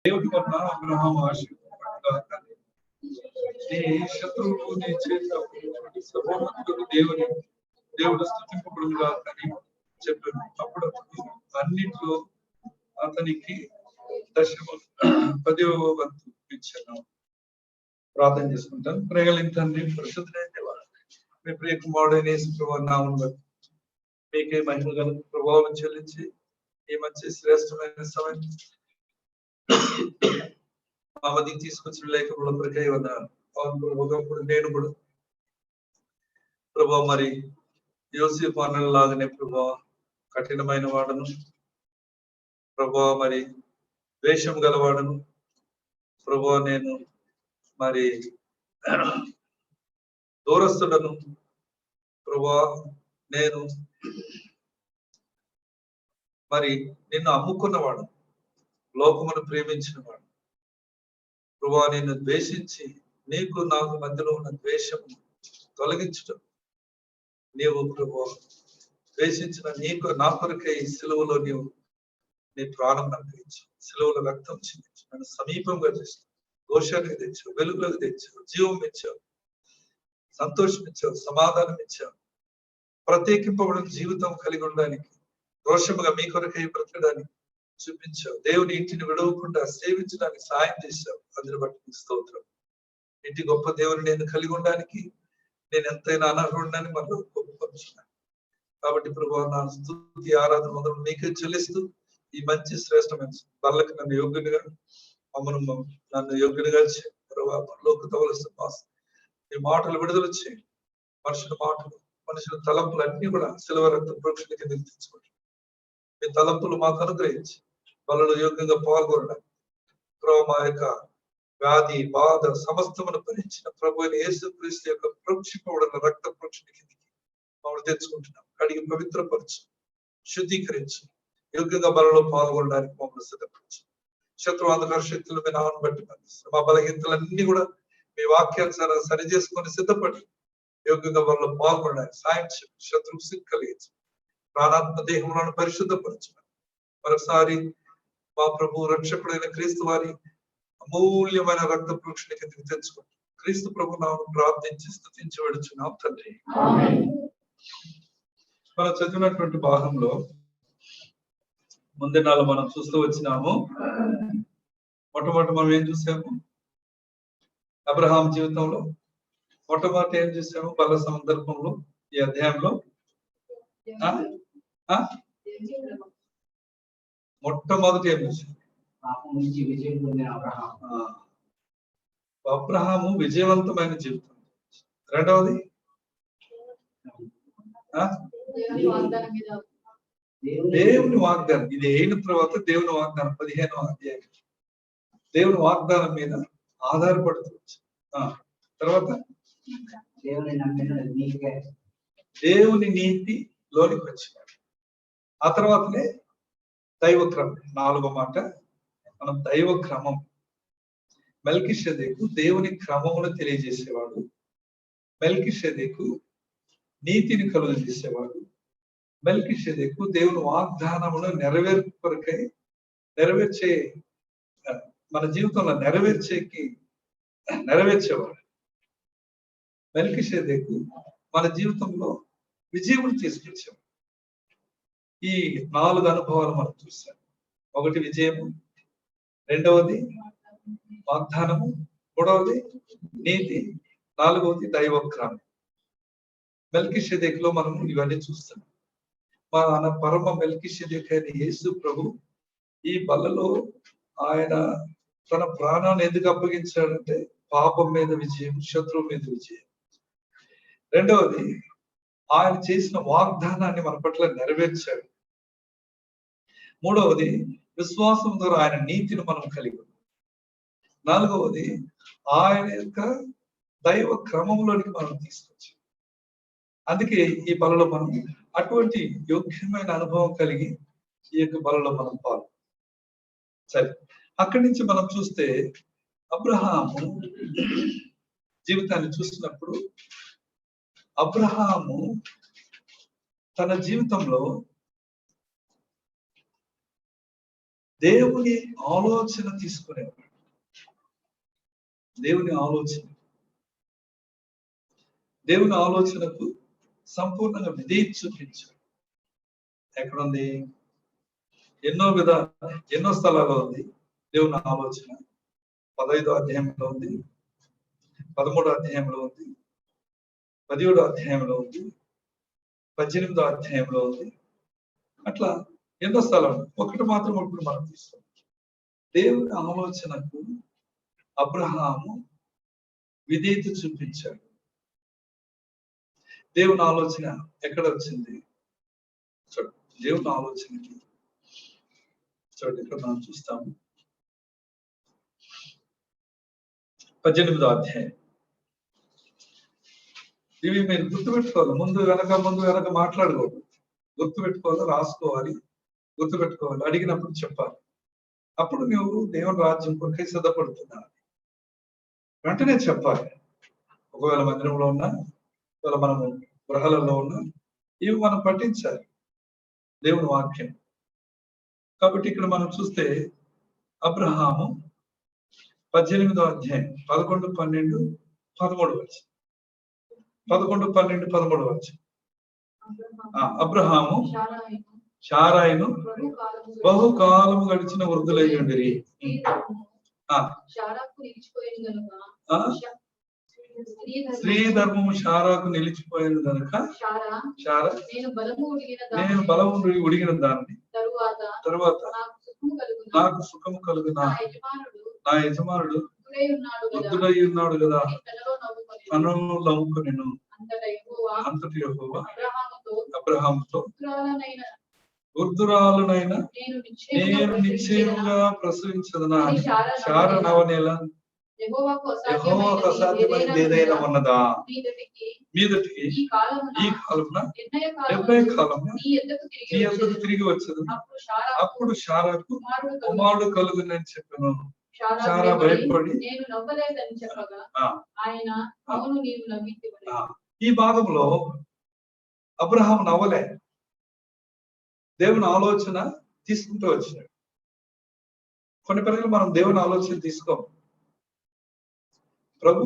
దేవుడి వలన అబ్రహాం ఆశీర్వదింపబడుగాక. నీ శత్రువులు నీ చేతిలో అప్పగించినటువంటి సర్వోన్నతుడు దేవుడు స్తుతింపబడుగాక అని చెప్పాను. అప్పుడు అన్నింటిలో అతనికి దశమ 10వ వంతు ఇచ్చాను. ప్రార్థన చేసుకుంటాను. ప్రేగలిన తండ్రి, పరిశుద్ధుడైన దేవా, మీ ప్రియ కుమారుడైన యేసు ప్రభువు నామమున మీకే మహిమ గల ప్రభావం చెల్లించి ఈ మంచి శ్రేష్టమైన సమయం మా మధ్యకి తీసుకొచ్చిన లేఖకుల కొరకై ఉన్నారు. ఒకప్పుడు నేను కూడా ప్రభా మరి యోసేపు అన్నలాగానే ప్రభా కఠినమైన వాడను, ప్రభా మరి ద్వేషం గలవాడను, ప్రభా నేను మరి దూరస్తుడను, ప్రభా నేను మరి నిన్ను అమ్ముకున్నవాడు, లోకమును ప్రేమించిన వాడు, ప్రభా నిన్ను ద్వేషించి నీకు నాకు మధ్యలో ఉన్న ద్వేషం తొలగించడం, నీవు ప్రభా ద్వేషించిన నీకు నా కొరకై సిలువలో నీవు నీ ప్రాణం అర్పించు, సిలువలో రక్తం చిందించు, నన్ను సమీపంగా చేసావు, దోషానికి తెచ్చావు, వెలుగులోకి తెచ్చావు, జీవం ఇచ్చావు, సంతోషం ఇచ్చావు, సమాధానం ఇచ్చావు, ప్రత్యేకింపబడిన జీవితం కలిగి ఉండడానికి, రోషముగా మీ కొరకై బ్రతకడానికి చూపించావు. దేవుని ఇంటిని విడవకుండా సేవించడానికి సాయం చేశావు. అందుని బట్టి నీకు స్తోత్రం. ఇంటి గొప్ప దేవుని నేను కలిగి ఉండడానికి నేను ఎంతైనా అనర్హుడినని మనలో గొప్పపరుచున్నాను. కాబట్టి ప్రభు నా స్తుతి ఆరాధన మొదలు మీకే చెల్లిస్తూ ఈ మంచి శ్రేష్టమైన వాళ్ళకి నన్ను యోగ్యునిగా నన్ను యోగ్యునిగా ప్రభావంలోకి తవలసిన ఈ మాటలు విడుదల చేయండి. మనుషుల మాటలు, మనుషుల తలంపులు అన్ని కూడా సిలువ రక్త ప్రోక్షణ కింద తెచ్చుకోండి. మీ తలంపులు మాకు అనుగ్రహించి వాళ్ళలో యోగ్యంగా పాల్గొనడానికి ప్రభు మా యొక్క వ్యాధి బాధ సమస్తమును భరించిన ప్రభు అయిన యేసుక్రీస్తు యొక్క ప్రోక్షింపబడిన రక్త ప్రోక్షణ కిందికి మమ్మల్ని తెచ్చుకుంటున్నాం. కడిగి పవిత్రపరచు, శుద్ధీకరించు, యోగ్యంగా బలలో పాల్గొనడానికి మమ్మల్ని సిద్ధపరచు. శత్రు అంధకార శక్తులు మీ నామను బట్టి పంపిస్తారు. మా బలహీనతలన్నీ కూడా మీ వాక్యానుసారం సరి చేసుకొని సిద్ధపడి యోగ్యంగా బలలో పాల్గొనడానికి సాయం చేయండి. శత్రువు సిద్ధి కలిగించు, ప్రాణాత్మ దేహములను పరిశుద్ధపరచమని మరొకసారి మా ప్రభు రక్షకుడైన క్రీస్తు వారి అమూల్యమైన రక్త ప్రోక్షణ కిందకి తెచ్చుకుంటాం. క్రీస్తు ప్రభు నామమున ప్రార్థించి స్తుతించి వేడుచున్నాం తండ్రి. మనం చదివినటువంటి భాగంలో ముందు నాలుగు మనం చూస్తూ వచ్చినాము. మొట్టమొదటి మనం ఏం చూసాము? అబ్రహాం జీవితంలో మొట్టమొదటి ఏం చూసాము? బల సందర్భంలో ఈ అధ్యాయంలో మొట్టమొదటి ఏం చూసాము? అబ్రహాము విజయవంతమైన జీవితం. రెండవది దేవుని వాగ్దానం. ఇది అయిన తర్వాత దేవుని వాగ్దానం 15వ అధ్యాయం దేవుని వాగ్దానం మీద ఆధారపడుతుంది. తర్వాత దేవుని నీతి లోనికి వచ్చినాడు. ఆ తర్వాతనే దైవ క్రమం. 4వ మాట మనం దైవ క్రమం. మెల్కీషెదెకు దేవుని క్రమమును తెలియజేసేవాడు, మెల్కీషెదెకు నీతిని కలుగ చేసేవాడు, మెల్కీషెదెకు దేవుని వాగ్దానమును నెరవేర్చే మన జీవితంలో నెరవేర్చేవాడు. మెల్కీషెదెకు మన జీవితంలో విజయమును తీసుకొచ్చేవాడు. ఈ 4 అనుభవాలు మనం చూసాం. ఒకటి విజయము, రెండవది వాగ్దానము, మూడవది నీతి, 4వది దైవక్రమం. మెల్కీషెదెకులో మనం ఇవన్నీ చూస్తాం. మన పరమ మెల్కీషెదెకు అయిన యేసు ప్రభు ఈ బలలో ఆయన తన ప్రాణాన్ని ఎందుకు అప్పగించాడంటే పాపం మీద విజయం, శత్రువు మీద విజయం. రెండవది ఆయన చేసిన వాగ్దానాన్ని మన పట్ల నెరవేర్చాడు. మూడవది విశ్వాసం ద్వారా ఆయన నీతిని మనం కలిగి ఉన్నాం. 4వది ఆయన యొక్క దైవ క్రమంలోనికి మనం తీసుకొచ్చాం. అందుకే ఈ బలలో మనం అటువంటి యోగ్యమైన అనుభవం కలిగి ఈ యొక్క బలలో మనం పాల్గొన్నాం. సరే, అక్కడి నుంచి మనం చూస్తే అబ్రహాము జీవితాన్ని చూసినప్పుడు అబ్రహాము తన జీవితంలో దేవుని ఆలోచన తీసుకునేవాడు. దేవుని ఆలోచనకు సంపూర్ణంగా విధేయత చూపించాడు. ఎక్కడుంది? ఎన్నో స్థలాల్లో ఉంది దేవుని ఆలోచన. 15వ అధ్యాయంలో ఉంది, 13వ అధ్యాయంలో ఉంది, 17వ అధ్యాయంలో ఉంది, 18వ అధ్యాయంలో ఉంది. అట్లా ఎన్నో స్థలాలు. ఒకటి మాత్రం ఇప్పుడు మనం తీస్తాం. దేవుని ఆలోచనకు అబ్రహాము విధేయత చూపించాడు. దేవుని ఆలోచన ఎక్కడ వచ్చింది? చూడండి, దేవుని ఆలోచనకి చూడండి, ఇక్కడ మనం చూస్తాము 18వ అధ్యాయం. ఇవి మీరు గుర్తుపెట్టుకోవాలి. ముందు వెనక మాట్లాడకూడదు. గుర్తుపెట్టుకోవాలి, రాసుకోవాలి, గుర్తుపెట్టుకోవాలి. అడిగినప్పుడు చెప్పాలి. అప్పుడు నువ్వు దేవుని రాజ్యం కొరకై సిద్ధపడుతున్నా వెంటనే చెప్పాలి. ఒకవేళ మందిరంలో ఉన్నా, ఒకవేళ మనము గృహాలలో ఉన్నా, ఇవి మనం పఠించాలి దేవుని వాక్యం. కాబట్టి ఇక్కడ మనం చూస్తే అబ్రహాము 18వ అధ్యాయం 11, 12, 13 వచ్చి 11, 12, 13 వచ్చి అబ్రహాము శారాయిను బహుకాలము గడిచిన వృద్ధులయ్యుండిరి. స్త్రీ ధర్మము శారాకు నిలిచిపోయింది కనుక నేను బలము ఉడిగిన దాన్ని తరువాత నాకు సుఖము కలుగునా, నా యజమానుడు వృద్ధుడై ఉన్నాడు కదా తనను నమ్ముకొనెను. అంతటి యెహోవా అబ్రహాముతో వృద్ధురాలునైనా నేను నిశ్చయముగా ప్రసవించదనా? శారా నవనేల యెహోవాకు అసాధ్యమైనది ఏదైనా ఉన్నదా? మీదటికి ఈ కాలమున నిర్ణయ కాలమున నీ యొద్దకు తిరిగి వచ్చదు. అప్పుడు శారాకు కుమారుడు కలుగునని చెప్పాను. శారా భయపడి ఈ భాగంలో అబ్రహాం నవ్వలే, దేవుని ఆలోచన తీసుకుంటూ వచ్చినాడు. కొన్ని పనులు మనం దేవుని ఆలోచన తీసుకోం. ప్రభు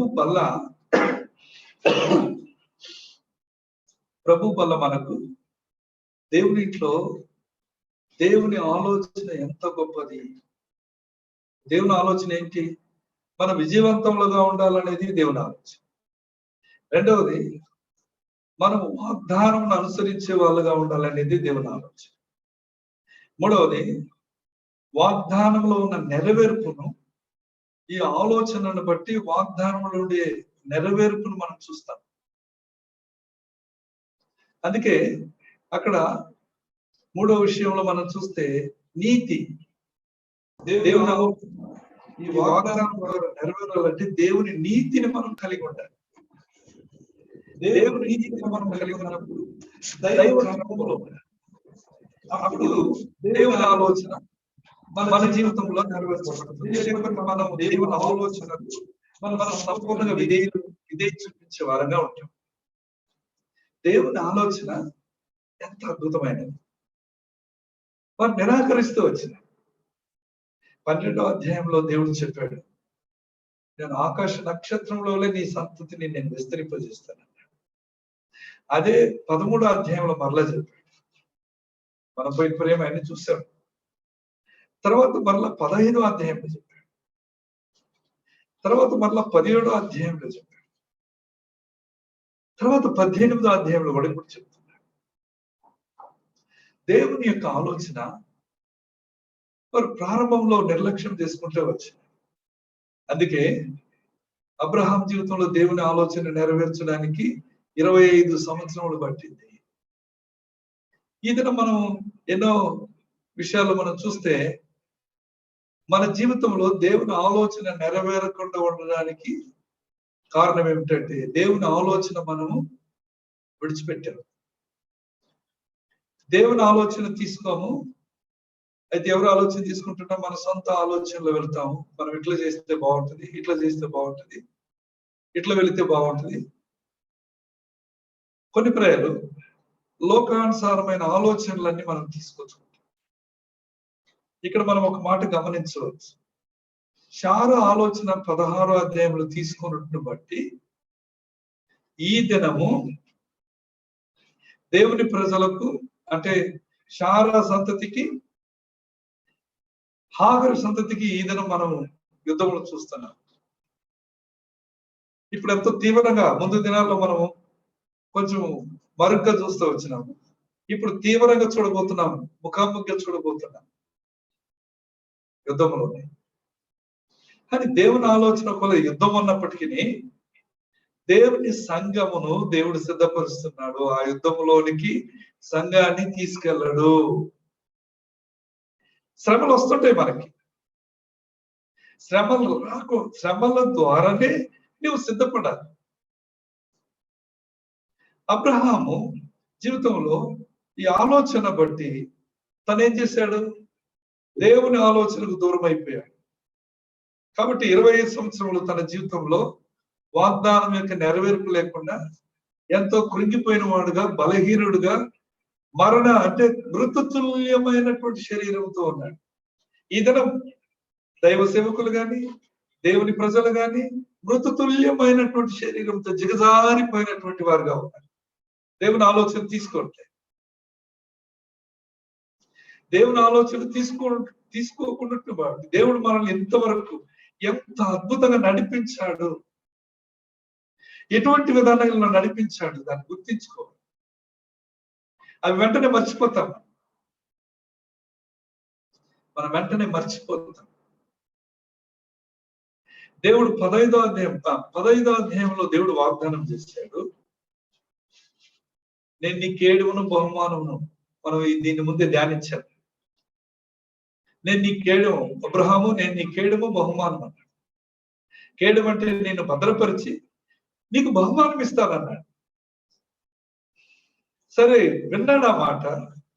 వల్ల మనకు దేవుని ఇంట్లో దేవుని ఆలోచన ఎంత గొప్పది. దేవుని ఆలోచన ఏంటి? మన విజయవంతంలోగా ఉండాలనేది దేవుని ఆలోచన. రెండవది, మనం వాగ్దానం అనుసరించే వాళ్ళుగా ఉండాలనేది దేవుని ఆలోచన. మూడవది, వాగ్దానంలో ఉన్న నెరవేర్పును, ఈ ఆలోచనను బట్టి వాగ్దానంలో ఉండే నెరవేర్పును మనం చూస్తాం. అందుకే అక్కడ మూడో విషయంలో మనం చూస్తే నీతి. దేవుని ఈ వాగ్దానం నెరవేరాలంటే దేవుని నీతిని మనం కలిగి ఉండాలి. దేవుని నీతిని మనం కలిగి ఉన్నప్పుడు అప్పుడు దేవుని ఆలోచన మన జీవితంలో నెరవేర్చబడుతుంది. మనం దేవుని ఆలోచనకు మనం సంపూర్ణంగా విధేయ చూపించే వారంగా ఉంటాం. దేవుని ఆలోచన ఎంత అద్భుతమైనది. వారు నిరాకరిస్తూ వచ్చింది. 12వ అధ్యాయంలో దేవుడు చెప్పాడు, నేను ఆకాశ నక్షత్రంలోనే నీ సంతతిని నేను విస్తరింపజేస్తాను. అదే 13వ అధ్యాయంలో మరలా చెప్పాడు. మన పోయిన ప్రేమ అన్ని చూసాం. తర్వాత మరలా 15వ అధ్యాయంలో చెప్పాడు. తర్వాత మరలా 17వ అధ్యాయంలో చెప్పాడు. తర్వాత 18వ అధ్యాయంలో కూడా ఇప్పుడు చెప్తున్నాడు. దేవుని యొక్క ఆలోచన వారు ప్రారంభంలో నిర్లక్ష్యం చేసుకుంటూ వచ్చింది. అందుకే అబ్రహాం జీవితంలో దేవుని ఆలోచన నెరవేర్చడానికి 25 సంవత్సరములు పట్టింది. ఈ దినం మనం ఎన్నో విషయాలు మనం చూస్తే మన జీవితంలో దేవుని ఆలోచన నెరవేరకుండా ఉండడానికి కారణం ఏమిటంటే దేవుని ఆలోచన మనము విడిచిపెట్టాము. దేవుని ఆలోచన తీసుకోము. అయితే ఎవరు ఆలోచన తీసుకుంటున్నా మన సొంత ఆలోచనలో వెళ్తాము. మనం ఇట్లా చేస్తే బాగుంటుంది, ఇట్లా చేస్తే బాగుంటుంది, ఇట్లా వెళితే బాగుంటుంది. కొన్ని ప్రయాలు లోకానుసారమైన ఆలోచనలన్నీ మనం తీసుకొచ్చుకుంటాం. ఇక్కడ మనం ఒక మాట గమనించవచ్చు. శారా ఆలోచన 16వ అధ్యాయంలో తీసుకున్నట్టు బట్టి ఈ దినము దేవుని ప్రజలకు, అంటే శారా సంతతికి, హాగరు సంతతికి ఈ దినం మనం యుద్ధంలో చూస్తున్నాం. ఇప్పుడు ఎంతో తీవ్రంగా, ముందు దినాల్లో మనము కొంచెం మరుగ్గా చూస్తూ వచ్చినాము. ఇప్పుడు తీవ్రంగా చూడబోతున్నాము, ముఖాముఖిగా చూడబోతున్నాం యుద్ధంలోనే. కానీ దేవుని ఆలోచన ఒకవేళ యుద్ధం ఉన్నప్పటికీ దేవుని సంఘమును దేవుడు సిద్ధపరుస్తున్నాడు. ఆ యుద్ధంలోనికి సంఘాన్ని తీసుకెళ్ళడు. శ్రమలు వస్తుంటాయి మనకి. శ్రమల ద్వారానే నువ్వు సిద్ధపడాలి. అబ్రహాము జీవితంలో ఈ ఆలోచన బట్టి తనేం చేశాడు? దేవుని ఆలోచనకు దూరం అయిపోయాడు. కాబట్టి 25 సంవత్సరములు తన జీవితంలో వాగ్దానం యొక్క నెరవేర్పు లేకుండా ఎంతో కృంగిపోయిన వాడుగా, బలహీనుడుగా, అంటే మృతతుల్యమైనటువంటి శరీరంతో ఉన్నాడు. ఈ దినం దైవ సేవకులు గాని, దేవుని ప్రజలు గాని మృతతుల్యమైనటువంటి శరీరంతో జిగజారిపోయినటువంటి వారుగా ఉన్నారు. దేవుని ఆలోచన తీసుకోవట్లేదు. దేవుని ఆలోచన తీసుకోకుండా దేవుడు మనల్ని ఎంతవరకు ఎంత అద్భుతంగా నడిపించాడు, ఎటువంటి విధానంలో నడిపించాడు, దాన్ని గుర్తించుకో. అవి వెంటనే మర్చిపోతాం. మనం వెంటనే మర్చిపోతాం. దేవుడు 15వ అధ్యాయంలో దేవుడు వాగ్దానం చేశాడు, నేను నీ కేడుమును బహుమానమును. మనం దీని ముందే ధ్యానించాను. నేను నీ కేడుము, అబ్రహాము, నేను నీ కేడుము బహుమానం అన్నాడు. కేడుము అంటే నేను భద్రపరిచి నీకు బహుమానం ఇస్తానన్నాడు. సరే, విన్నాడు ఆ మాట.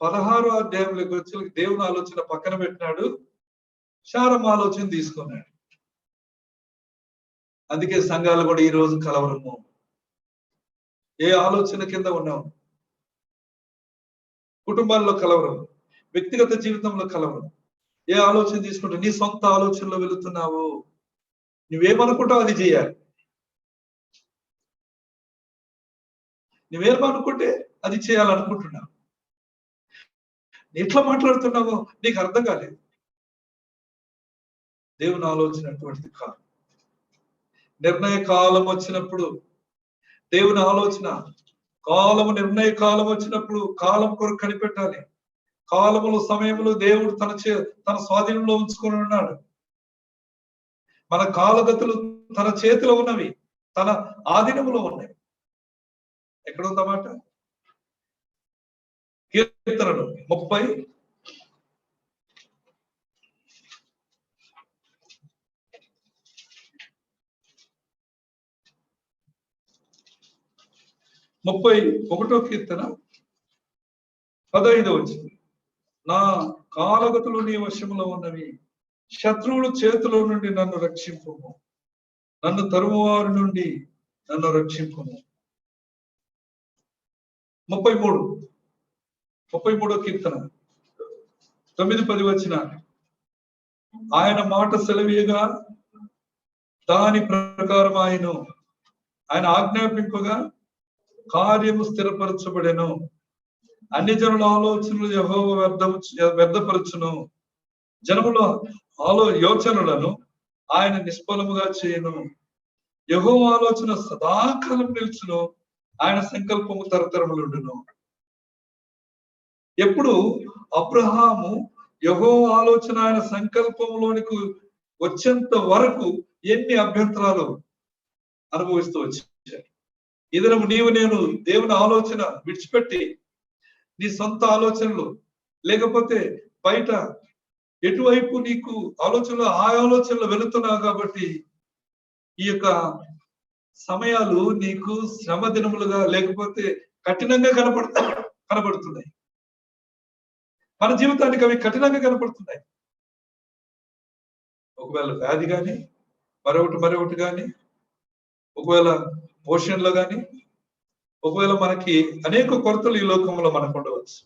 16వ అధ్యాయంలోకి వచ్చి దేవుని ఆలోచన పక్కన పెట్టినాడు, శారమ్మ ఆలోచన తీసుకున్నాడు. అందుకే సంఘాలు కూడా ఈ రోజు కలవరము. ఏ ఆలోచన కింద ఉన్నావు? కుటుంబాల్లో కలవరం, వ్యక్తిగత జీవితంలో కలవరం. ఏ ఆలోచన తీసుకుంటావు? నీ సొంత ఆలోచనలో వెళుతున్నావు. నువ్వేమనుకుంటావు అది చేయాలి. నువ్వేమనుకుంటే అది చేయాలనుకుంటున్నావు. ఎట్లా మాట్లాడుతున్నావో నీకు అర్థం కాలేదు. దేవుని ఆలోచన అటువంటిది కాదు. నిర్ణయ కాలం వచ్చినప్పుడు దేవుని ఆలోచన, నిర్ణయ కాలం వచ్చినప్పుడు కాలం కొరకు కనిపెట్టాలి. కాలములు, సమయములు దేవుడు తన స్వాధీనంలో ఉంచుకొని ఉన్నాడు. మన కాలగతులు తన చేతిలో ఉన్నవి, తన ఆధీనములో ఉన్నాయి. ఎక్కడుందన్నమాట? కీర్తనలు 30 31వ కీర్తన 15వ వచనం. నా కాలగతులు నీ వశములో ఉన్నవి, శత్రువుల చేతిలో నుండి నన్ను రక్షింపుము, నన్ను తరుమువారి నుండి నన్ను రక్షింపుము. 33వ కీర్తన 9-10 వచనాలు. ఆయన మాట సెలవీయగా దాని ప్రకారం ఆయన ఆజ్ఞాపింపగా కార్యము స్థిరపరచబడెను. అన్ని జనుల ఆలోచనలు యెహోవా వ్యర్థపరచును. జనముల యోచనలను ఆయన నిష్ఫలముగా చేయను. యెహోవా ఆలోచన సదాకాలం నిలుచును, ఆయన సంకల్పము తరతరములుండును. ఎప్పుడు అబ్రహాము యెహోవా ఆలోచన, ఆయన సంకల్పంలోనికి వచ్చేంత వరకు ఎన్ని అభ్యంతరాలు అనుభవిస్తూ వచ్చారు. ఇదనము నీవు నేను దేవుని ఆలోచన విడిచిపెట్టి నీ సొంత ఆలోచనలు, లేకపోతే బయట ఎటువైపు నీకు ఆలోచనలు, ఆ ఆలోచనలు వెళుతున్నావు. కాబట్టి ఈ యొక్క సమయాలు నీకు శ్రమ దినములుగా, లేకపోతే కఠినంగా కనబడుతున్నాయి. మన జీవితానికి అవి కఠినంగా కనపడుతున్నాయి. ఒకవేళ వ్యాధి కానీ, మరొకటి కానీ, ఒకవేళ పోషణలో కానీ, ఒకవేళ మనకి అనేక కొరతలు ఈ లోకంలో మనకు ఉండవచ్చు.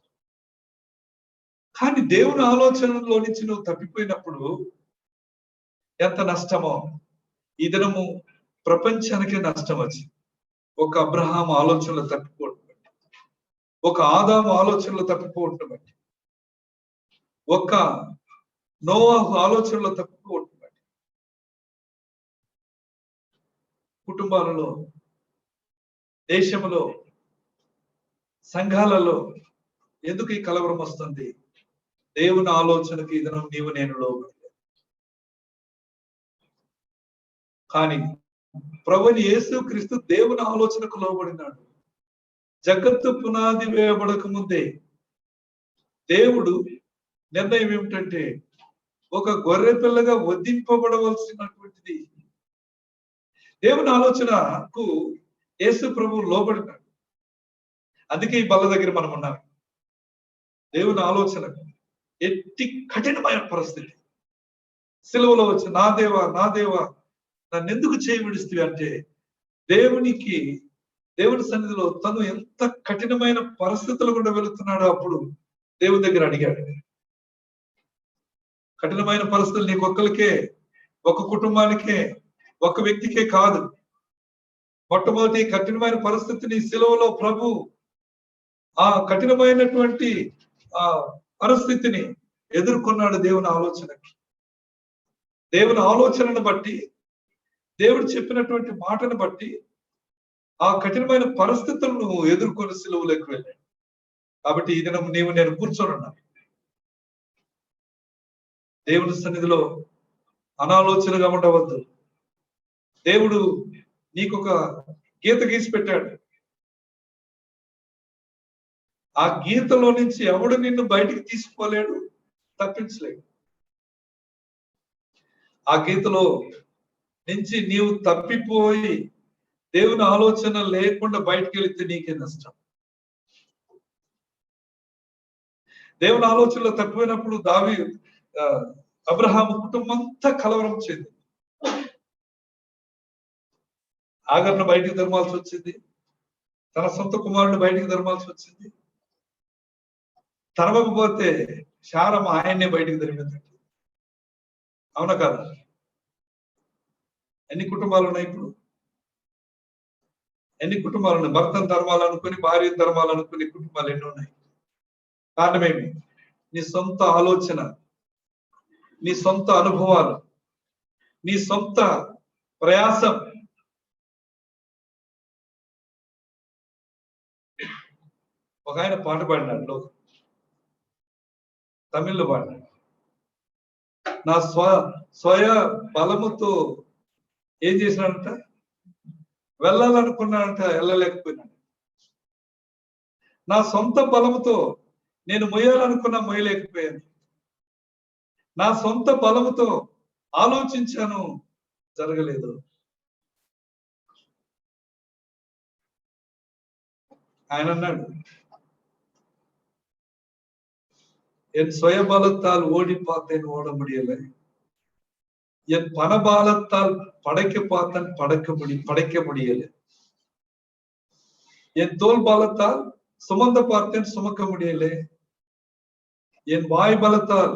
కానీ దేవుని ఆలోచనలో నుంచి నువ్వు తప్పిపోయినప్పుడు ఎంత నష్టమో. ఈ దినము ప్రపంచానికే నష్టం వచ్చింది. ఒక అబ్రహాం ఆలోచనలు తప్పిపోవడం బట్టి, ఒక ఆదాము ఆలోచనలు తప్పిపోవడం బట్టి, ఒక నోవాహు ఆలోచనలు తప్పిపోవడం బట్టి కుటుంబాలలో, దేశంలో, సంఘాలలో ఎందుకు ఈ కలవరం వస్తుంది? దేవుని ఆలోచనకి ఈ దినం నీవు నేను లోబడలేదు. కానీ ప్రభుని యేసుక్రీస్తు దేవుని ఆలోచనకు లోబడినాడు. జగత్తు పునాది వేయబడక ముందే దేవుడు నిర్ణయం ఏమిటంటే ఒక గొర్రె పిల్లగా వధింపబడవలసినటువంటిది. దేవుని ఆలోచనకు యేసు ప్రభు లోబడినాడు. అందుకే ఈ బల్ల దగ్గర మనం ఉన్నాం. దేవుని ఆలోచన ఎట్టి కఠినమైన పరిస్థితి. సిలువలో వచ్చి నా దేవా నా దేవా నన్ను ఎందుకు చేయి విడిస్తుంది అంటే దేవుని సన్నిధిలో తను ఎంత కఠినమైన పరిస్థితులు కూడా వెళుతున్నాడో అప్పుడు దేవుని దగ్గర అడిగాడు. కఠినమైన పరిస్థితులు నీకొక్కరికే, ఒక కుటుంబానికే, ఒక వ్యక్తికే కాదు. మొట్టమొదటి కఠినమైన పరిస్థితిని సిలువలో ప్రభు ఆ కఠినమైనటువంటి ఆ పరిస్థితిని ఎదుర్కొన్నాడు. దేవుని ఆలోచనకి, దేవుని ఆలోచనను బట్టి, దేవుడు చెప్పినటువంటి మాటను బట్టి ఆ కఠినమైన పరిస్థితులను ఎదుర్కొని సిలువలోకి వెళ్ళాడు. కాబట్టి ఈ దినం నీవు నేను కూర్చొని ఉన్నాను. దేవుని సన్నిధిలో అనాలోచనగా ఉండవద్దు. దేవుడు నీకొక గీత గీసి పెట్టాడు. ఆ గీతలో నుంచి ఎవడు నిన్ను బయటికి తీసుకోలేడు, తప్పించలేడు. ఆ గీతలో నుంచి నీవు తప్పిపోయి దేవుని ఆలోచన లేకుండా బయటికి వెళితే నీకే నష్టం. దేవుని ఆలోచనలో తప్పిపోయినప్పుడు అబ్రహాము కుటుంబం అంతా కలవరం చెంది ఆగర్ను బయటికి ధర్మాల్సి వచ్చింది. తన సొంత కుమారుడు బయటికి ధర్మాల్సి వచ్చింది. తరవకపోతే శారమ్మ ఆయన్నే బయటికి ధరిమింది. అవునా కాదా? ఎన్ని కుటుంబాలు ఉన్నాయి ఇప్పుడు? ఎన్ని కుటుంబాలు ఉన్నాయి? భర్తను ధర్మాలనుకుని, భార్యను ధర్మాలనుకుని కుటుంబాలు ఎన్ని ఉన్నాయి? కారణమేమి? నీ సొంత ఆలోచన, నీ సొంత అనుభవాలు, నీ సొంత ప్రయాసం. ఒక ఆయన పాట పాడినాడు, తమిళ్లో పాడినాడు. నా స్వయ బలముతో ఏం చేసినాడంట? వెళ్ళాలనుకున్నాడంట, వెళ్ళలేకపోయినాడు. నా సొంత బలముతో నేను మొయ్యాలనుకున్నా, మొయ్యలేకపోయాను. నా సొంత బలముతో ఆలోచించాను, జరగలేదు. ఆయన అన్నాడు, என் சுய பலத்தால் ஓடி பார்த்தேன், ஓட முடியல. என் பண பலத்தால் படைக்க பார்த்தேன், படைக்க முடியல. என் தோல் பலத்தால் சுமந்த பார்த்தேன், சுமக்க முடியல. என் வாய் பலத்தால்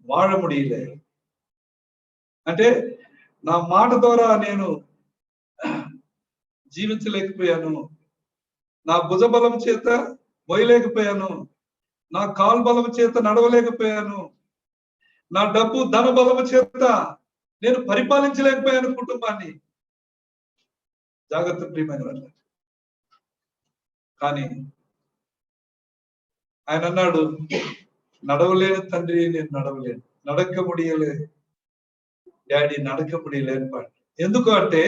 వాழ முடியல. అంటే నా మాట ద్వారా నేను జీవించలేకపోయాను. నా భుజ బలం చేత మొయ్యలేకపోయాను. నా కాల్ బలం చేత నడవలేకపోయాను. నా డబ్బు ధన బలము చేత నేను పరిపాలించలేకపోయాను కుటుంబాన్ని. జాగ్రత్త ప్రియమైన వాళ్ళ. కానీ ఆయన అన్నాడు, నడవలేని తండ్రి నేను నడవలేను, నడక ముడియలే డాడీ, నడక ముడియలే అని పాడు. ఎందుకు అంటే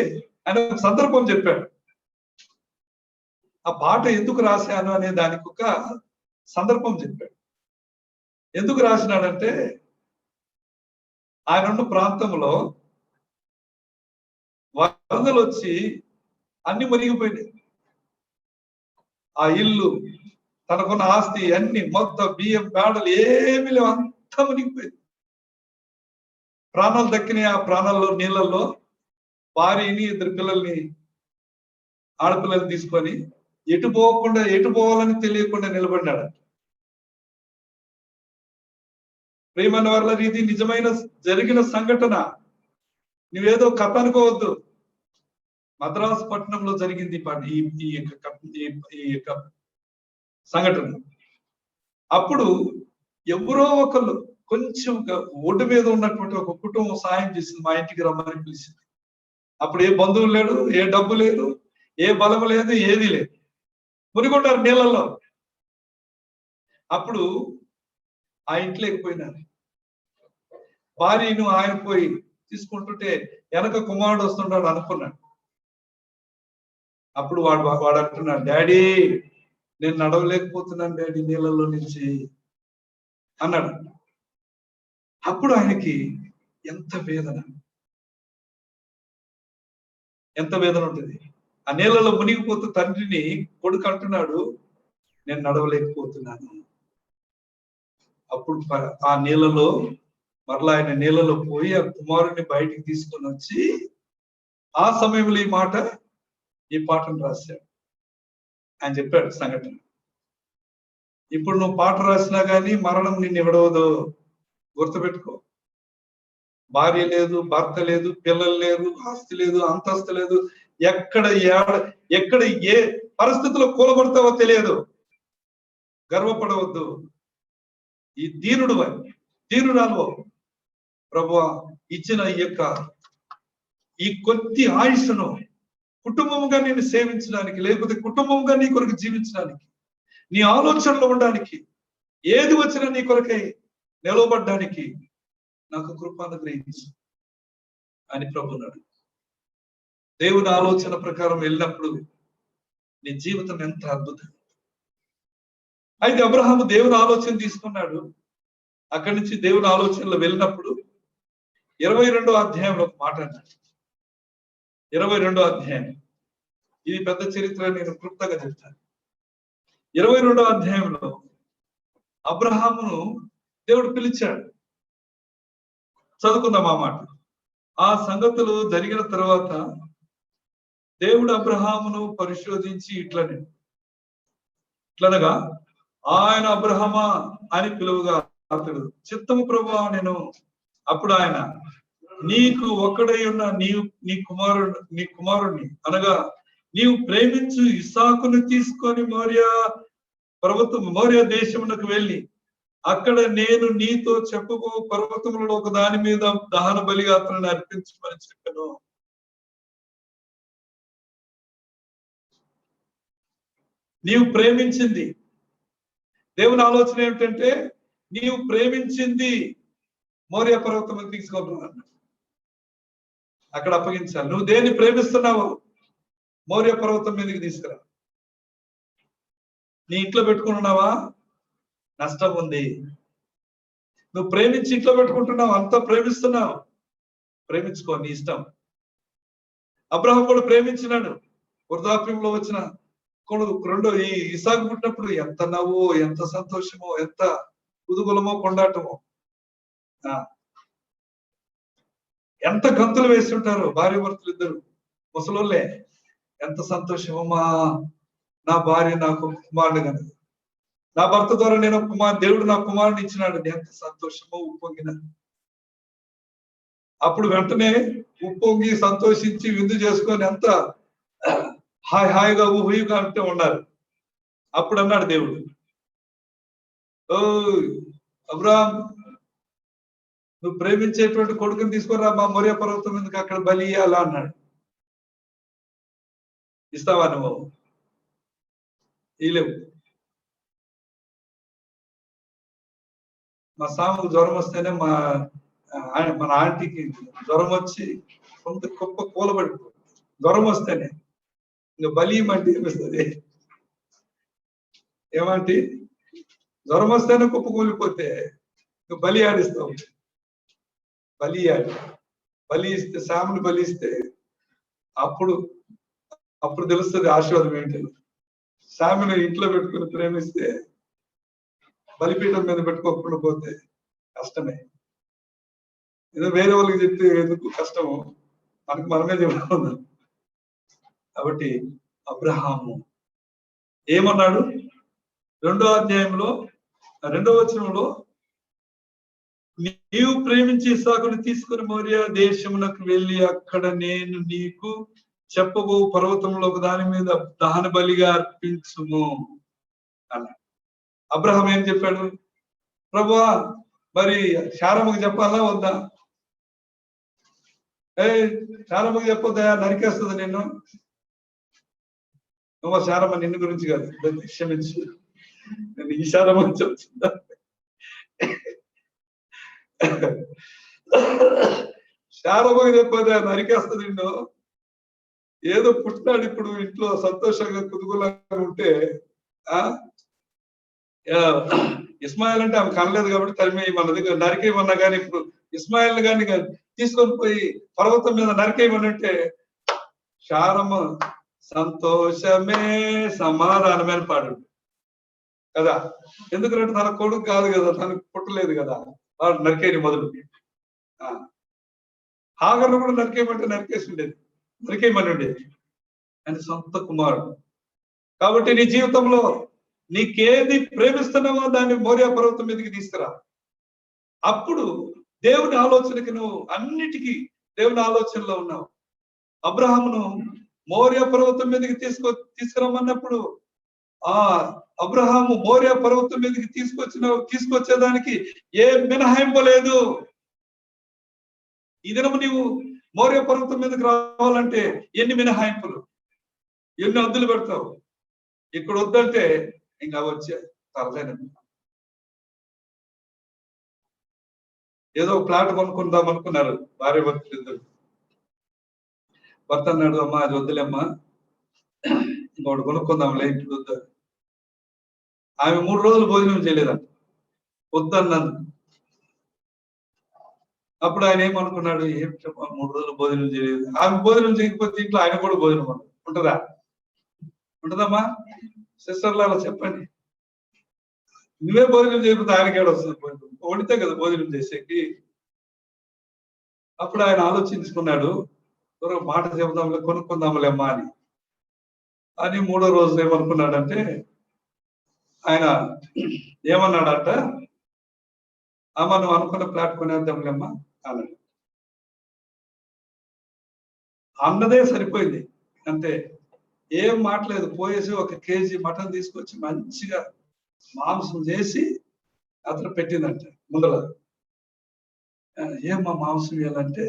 ఆయన ఒక సందర్భం చెప్పాడు. ఆ పాట ఎందుకు రాశాను అనే దానికి ఒక సందర్భం చెప్పాడు. ఎందుకు రాసినాడంటే ఆయన ఉన్న ప్రాంతంలో వరదలు వచ్చి అన్ని మునిగిపోయినాయి. ఆ ఇల్లు, తనకున్న ఆస్తి అన్ని, మొత్తం బియ్యం పేడలు ఏమి లేవు, అంతా మునిగిపోయింది. ప్రాణాలు దక్కినాయి. ఆ ప్రాణాల్లో నీళ్ళల్లో భార్యని, ఇద్దరు పిల్లల్ని, ఆడపిల్లల్ని తీసుకొని ఎటు పోవాలని తెలియకుండా నిలబడినాడు. ప్రియమైన వాళ్ళ ఇది నిజమైన జరిగిన సంఘటన, నువ్వేదో కథ అనుకోవద్దు. మద్రాసు పట్టణంలో జరిగింది ఈ యొక్క సంఘటన. అప్పుడు ఎవరో ఒకళ్ళు కొంచెం ఒడ్డు మీద ఉన్నటువంటి ఒక కుటుంబం సాయం చేసింది, మా ఇంటికి రమ్మని పిలిచింది. అప్పుడు ఏ బంధువులు లేడు, ఏ డబ్బు లేదు, ఏ బలం లేదు, ఏది లేదు, మునిగొంటారు నీళ్ళల్లో. అప్పుడు ఆ ఇంట్లోకి పోయినారు. భార్యను ఆయన పోయి తీసుకుంటుంటే వెనక కుమారుడు వస్తున్నాడు అనుకున్నాడు. అప్పుడు వాడు అంటున్నాడు, డాడీ నేను నడవలేకపోతున్నాను డాడీ నీళ్ళలో నుంచి అన్నాడు. అప్పుడు ఆయనకి ఎంత వేదన ఉంటుంది. ఆ నీళ్ళలో మునిగిపోతూ తండ్రిని కొడుకు అంటున్నాడు, నేను నడవలేకపోతున్నాను. అప్పుడు ఆ నీళ్ళలో మరలా ఆయన నీళ్ళలో పోయి ఆ కుమారుడిని బయటికి తీసుకొని వచ్చి ఆ సమయంలో ఈ పాటను రాశాడు. ఆయన చెప్పాడు సంఘటన. ఇప్పుడు నువ్వు పాట రాసినా కానీ మరణం నిన్ను ఇవ్వడవదు, గుర్తుపెట్టుకో. భార్య లేదు, భర్త లేదు, పిల్లలు లేదు, ఆస్తి లేదు, అంతస్తు లేదు, ఎక్కడ ఏ పరిస్థితుల్లో కూలబడతావో తెలియదు. గర్వపడవద్దు. ఈ దీనురాలు ప్రభువా ఇచ్చిన ఈ కొద్ది ఆయుష్ను కుటుంబంగా నేను సేవించడానికి, లేకపోతే కుటుంబంగా నీ కొరకు జీవించడానికి, నీ ఆలోచనలో ఉండడానికి, ఏది వచ్చినా నీ కొరకై నిలవబడ్డానికి నాకు కృప అనుగ్రహించు అని ప్రభున్నాడు. దేవుని ఆలోచన ప్రకారం వెళ్ళినప్పుడు నీ జీవితం ఎంత అద్భుతం. అయితే అబ్రహాము దేవుని ఆలోచన తీసుకున్నాడు. అక్కడి నుంచి దేవుని ఆలోచనలో వెళ్ళినప్పుడు 22వ అధ్యాయంలో ఒక మాట అన్నాడు. 22వ అధ్యాయం, ఇది పెద్ద చరిత్ర, నేను క్లుప్తంగా చెప్తాను. 22వ అధ్యాయంలో అబ్రహామును దేవుడు పిలిచాడు. చదువుకుందాం ఆ మాట. ఆ సంగతులు జరిగిన తర్వాత దేవుడు అబ్రహామును పరిశోధించి ఇట్లనగా ఆయన అబ్రహమా అని పిలువగా అతడు చిత్తము ప్రభువా నేను. అప్పుడు ఆయన, నీకు ఒక్కడై ఉన్న నీ కుమారుణ్ణి అనగా నీవు ప్రేమించు ఇస్సాకును తీసుకొని మోరియా దేశమునకు వెళ్ళి అక్కడ నేను నీతో చెప్పబో పర్వతములలో ఒక దాని మీద దహన బలిగా అతను అర్పించమని చెప్పాను. నీవు ప్రేమించింది, దేవుని ఆలోచన ఏమిటంటే నీవు ప్రేమించింది మోరియా పర్వతం తీసుకుంటున్నాను, అక్కడ అప్పగించాలి. నువ్వు దేన్ని ప్రేమిస్తున్నావు మోరియా పర్వతం మీదకి తీసుకురా. నీ ఇంట్లో పెట్టుకుంటున్నావా, నష్టం ఉంది. నువ్వు ప్రేమించి ఇంట్లో పెట్టుకుంటున్నావు, అంతా ప్రేమిస్తున్నావు, ప్రేమించుకో, నీ ఇష్టం. అబ్రహాం కూడా ప్రేమించినాడు. వృద్ధాప్యంలో వచ్చిన ఈ ఇసాకు పుట్టినప్పుడు ఎంత నవ్వు, ఎంత సంతోషమో, ఎంత కుదుగులమో, కొండాటమో, ఎంత గంతులు వేస్తుంటారు భార్య భర్తలు ఇద్దరు ముసలోళ్ళే. ఎంత సంతోషమో, నా భార్య నాకు కుమారుడు కనుక, నా భర్త ద్వారా నేను దేవుడు నా కుమారుని ఇచ్చినాడు, ఎంత సంతోషమో ఉప్పొంగిన. అప్పుడు వెంటనే ఉప్పొంగి సంతోషించి విందు చేసుకొని ఎంత హాయిగా ఊహిగా అంటే ఉన్నారు. అప్పుడు అన్నాడు దేవుడు, ఓ అబ్రాహాం, నువ్వు ప్రేమించేటువంటి కొడుకుని తీసుకురా మా మోరియా పర్వతం ఎందుకు, అక్కడ బలి ఇయ్యాలా అన్నాడు. ఇస్తావా నువ్వు? ఇలేవు. మా సాముకు జ్వరం వస్తేనే మన ఆంటీకి జ్వరం వచ్చి కొంత గొప్ప కూలబడిపో, జ్వరం వస్తేనే ఇంకా బలి ఇమ్మంటే ఏమిస్తుంది? ఏమంటే జ్వరం వస్తేనే కుప్ప కూలిపోతే నువ్వు బలి ఆడిస్తావు. బలి ఇస్తే, సాముని బలిస్తే అప్పుడు తెలుస్తుంది ఆశీర్వాదం ఏంటి. సాముని ఇంట్లో పెట్టుకుని ప్రేమిస్తే బలిపీఠం మీద పెట్టుకోకుండా పోతే కష్టమే. ఏదో వేరే వాళ్ళకి చెప్తే ఎందుకు కష్టము, మనమే చెప్పుకుందాం. కాబట్టి అబ్రహాము ఏమన్నాడు? 2వ అధ్యాయంలో 2వ వచనంలో నీవు ప్రేమించి ఇస్సాకును తీసుకుని మోరియా దేశమునకు వెళ్ళి అక్కడ నేను నీకు చెప్పబో పర్వతంలో ఒక దాని మీద దహన బలిగా అర్పించుము అన్నాడు. అబ్రహాం ఏం చెప్పాడు? ప్రభువా, మరి శారమ్మకు చెప్పాలా వద్దా? శారమ్మకు చెప్పొద్దా, నరికేస్తుంది నిన్ను. నువ్వు శారమ్మ నిన్ను గురించి కాదు, క్షమించు, నేను ఈ శారమ్మ చెప్తుందా? శారమ్మకు చెప్పొద్దా, నరికేస్తుంది నిన్ను. ఏదో పుట్టినాడు ఇప్పుడు ఇంట్లో సంతోషంగా కుదుగులాగా ఉంటే ఇస్మాయిల్ అంటే ఆమె కనలేదు కాబట్టి తరిమేయమన్నది, నరికేయమన్నా కానీ ఇప్పుడు ఇస్మాయిల్ కానీ తీసుకొని పోయి పర్వతం మీద నరికేయమనంటే శారమ్మ సంతోషమే సమాధానమే పాడు కదా. ఎందుకంటే తన కొడుకు కాదు కదా, తనకు పుట్టలేదు కదా, వాడు నరికేయని మొదలు. హాగర్ను కూడా నరికేయమంటే నరికేసి ఉండేది, నరికేయమని ఉండేది అని సొంత కుమారుడు. కాబట్టి నీ జీవితంలో నీకేది ప్రేమిస్తున్నావో దాన్ని మోరియా పర్వతం మీదకి తీసుకురా. అప్పుడు దేవుని ఆలోచనకి నువ్వు అన్నిటికీ దేవుని ఆలోచనలో ఉన్నావు. అబ్రహామును మోరియా పర్వతం మీదకి తీసుకురమ్మన్నప్పుడు అబ్రహాము మోరియా పర్వతం మీదకి తీసుకొచ్చేదానికి ఏ మినహాయింపు లేదు. ఈ దినము నీవు మోరియా పర్వతం మీదకి రావాలంటే ఎన్ని మినహాయింపులు, ఎన్ని అద్దులు పెడతావు. ఇక్కడ వద్దంటే ఇంకా వచ్చే తరలేనండి. ఏదో ప్లాట్ కొనుక్కుందాం అనుకున్నారు భార్య భర్తలు ఇద్దరు. భర్త అన్నాడు, అమ్మా అది వద్దులేమ్మా, ఇంకోటి కొనుక్కుందాంలే, ఇప్పుడు వద్దు. ఆమె 3 రోజులు భోజనం చేయలేదంట, వద్దన్నాను. అప్పుడు ఆయన ఏమనుకున్నాడు, ఏం చెప్పా 3 రోజులు భోజనం చేయలేదు. ఆమె భోజనం చేయకపోతే ఇంట్లో ఆయన కూడా భోజనం ఉంటుందా? ఉంటుందమ్మా? సిస్టర్లు అలా చెప్పండి. నువ్వే భోజనం చేయకపోతే ఆయనకి ఏడొస్తుంది? వండితే కదా భోజనం చేసేకి. అప్పుడు ఆయన ఆలోచించుకున్నాడు, మాట చెబుదాంలే, కొనుక్కుందాంలేమ్మా అని 3వ రోజు ఏమనుకున్నాడంటే ఆయన ఏమన్నాడంట, అమ్మ నువ్వు అనుకున్న ప్లాట్ కొనేద్దాంలేమ్మా అన్నాడు. అన్నదే సరిపోయింది అంతే, ఏం మాట్లేదు. పోయేసి 1 కేజీ మటన్ తీసుకొచ్చి మంచిగా మాంసం చేసి అతను పెట్టిందంట ముందర. ఏమ్మా మాంసం ఇవ్వాలంటే,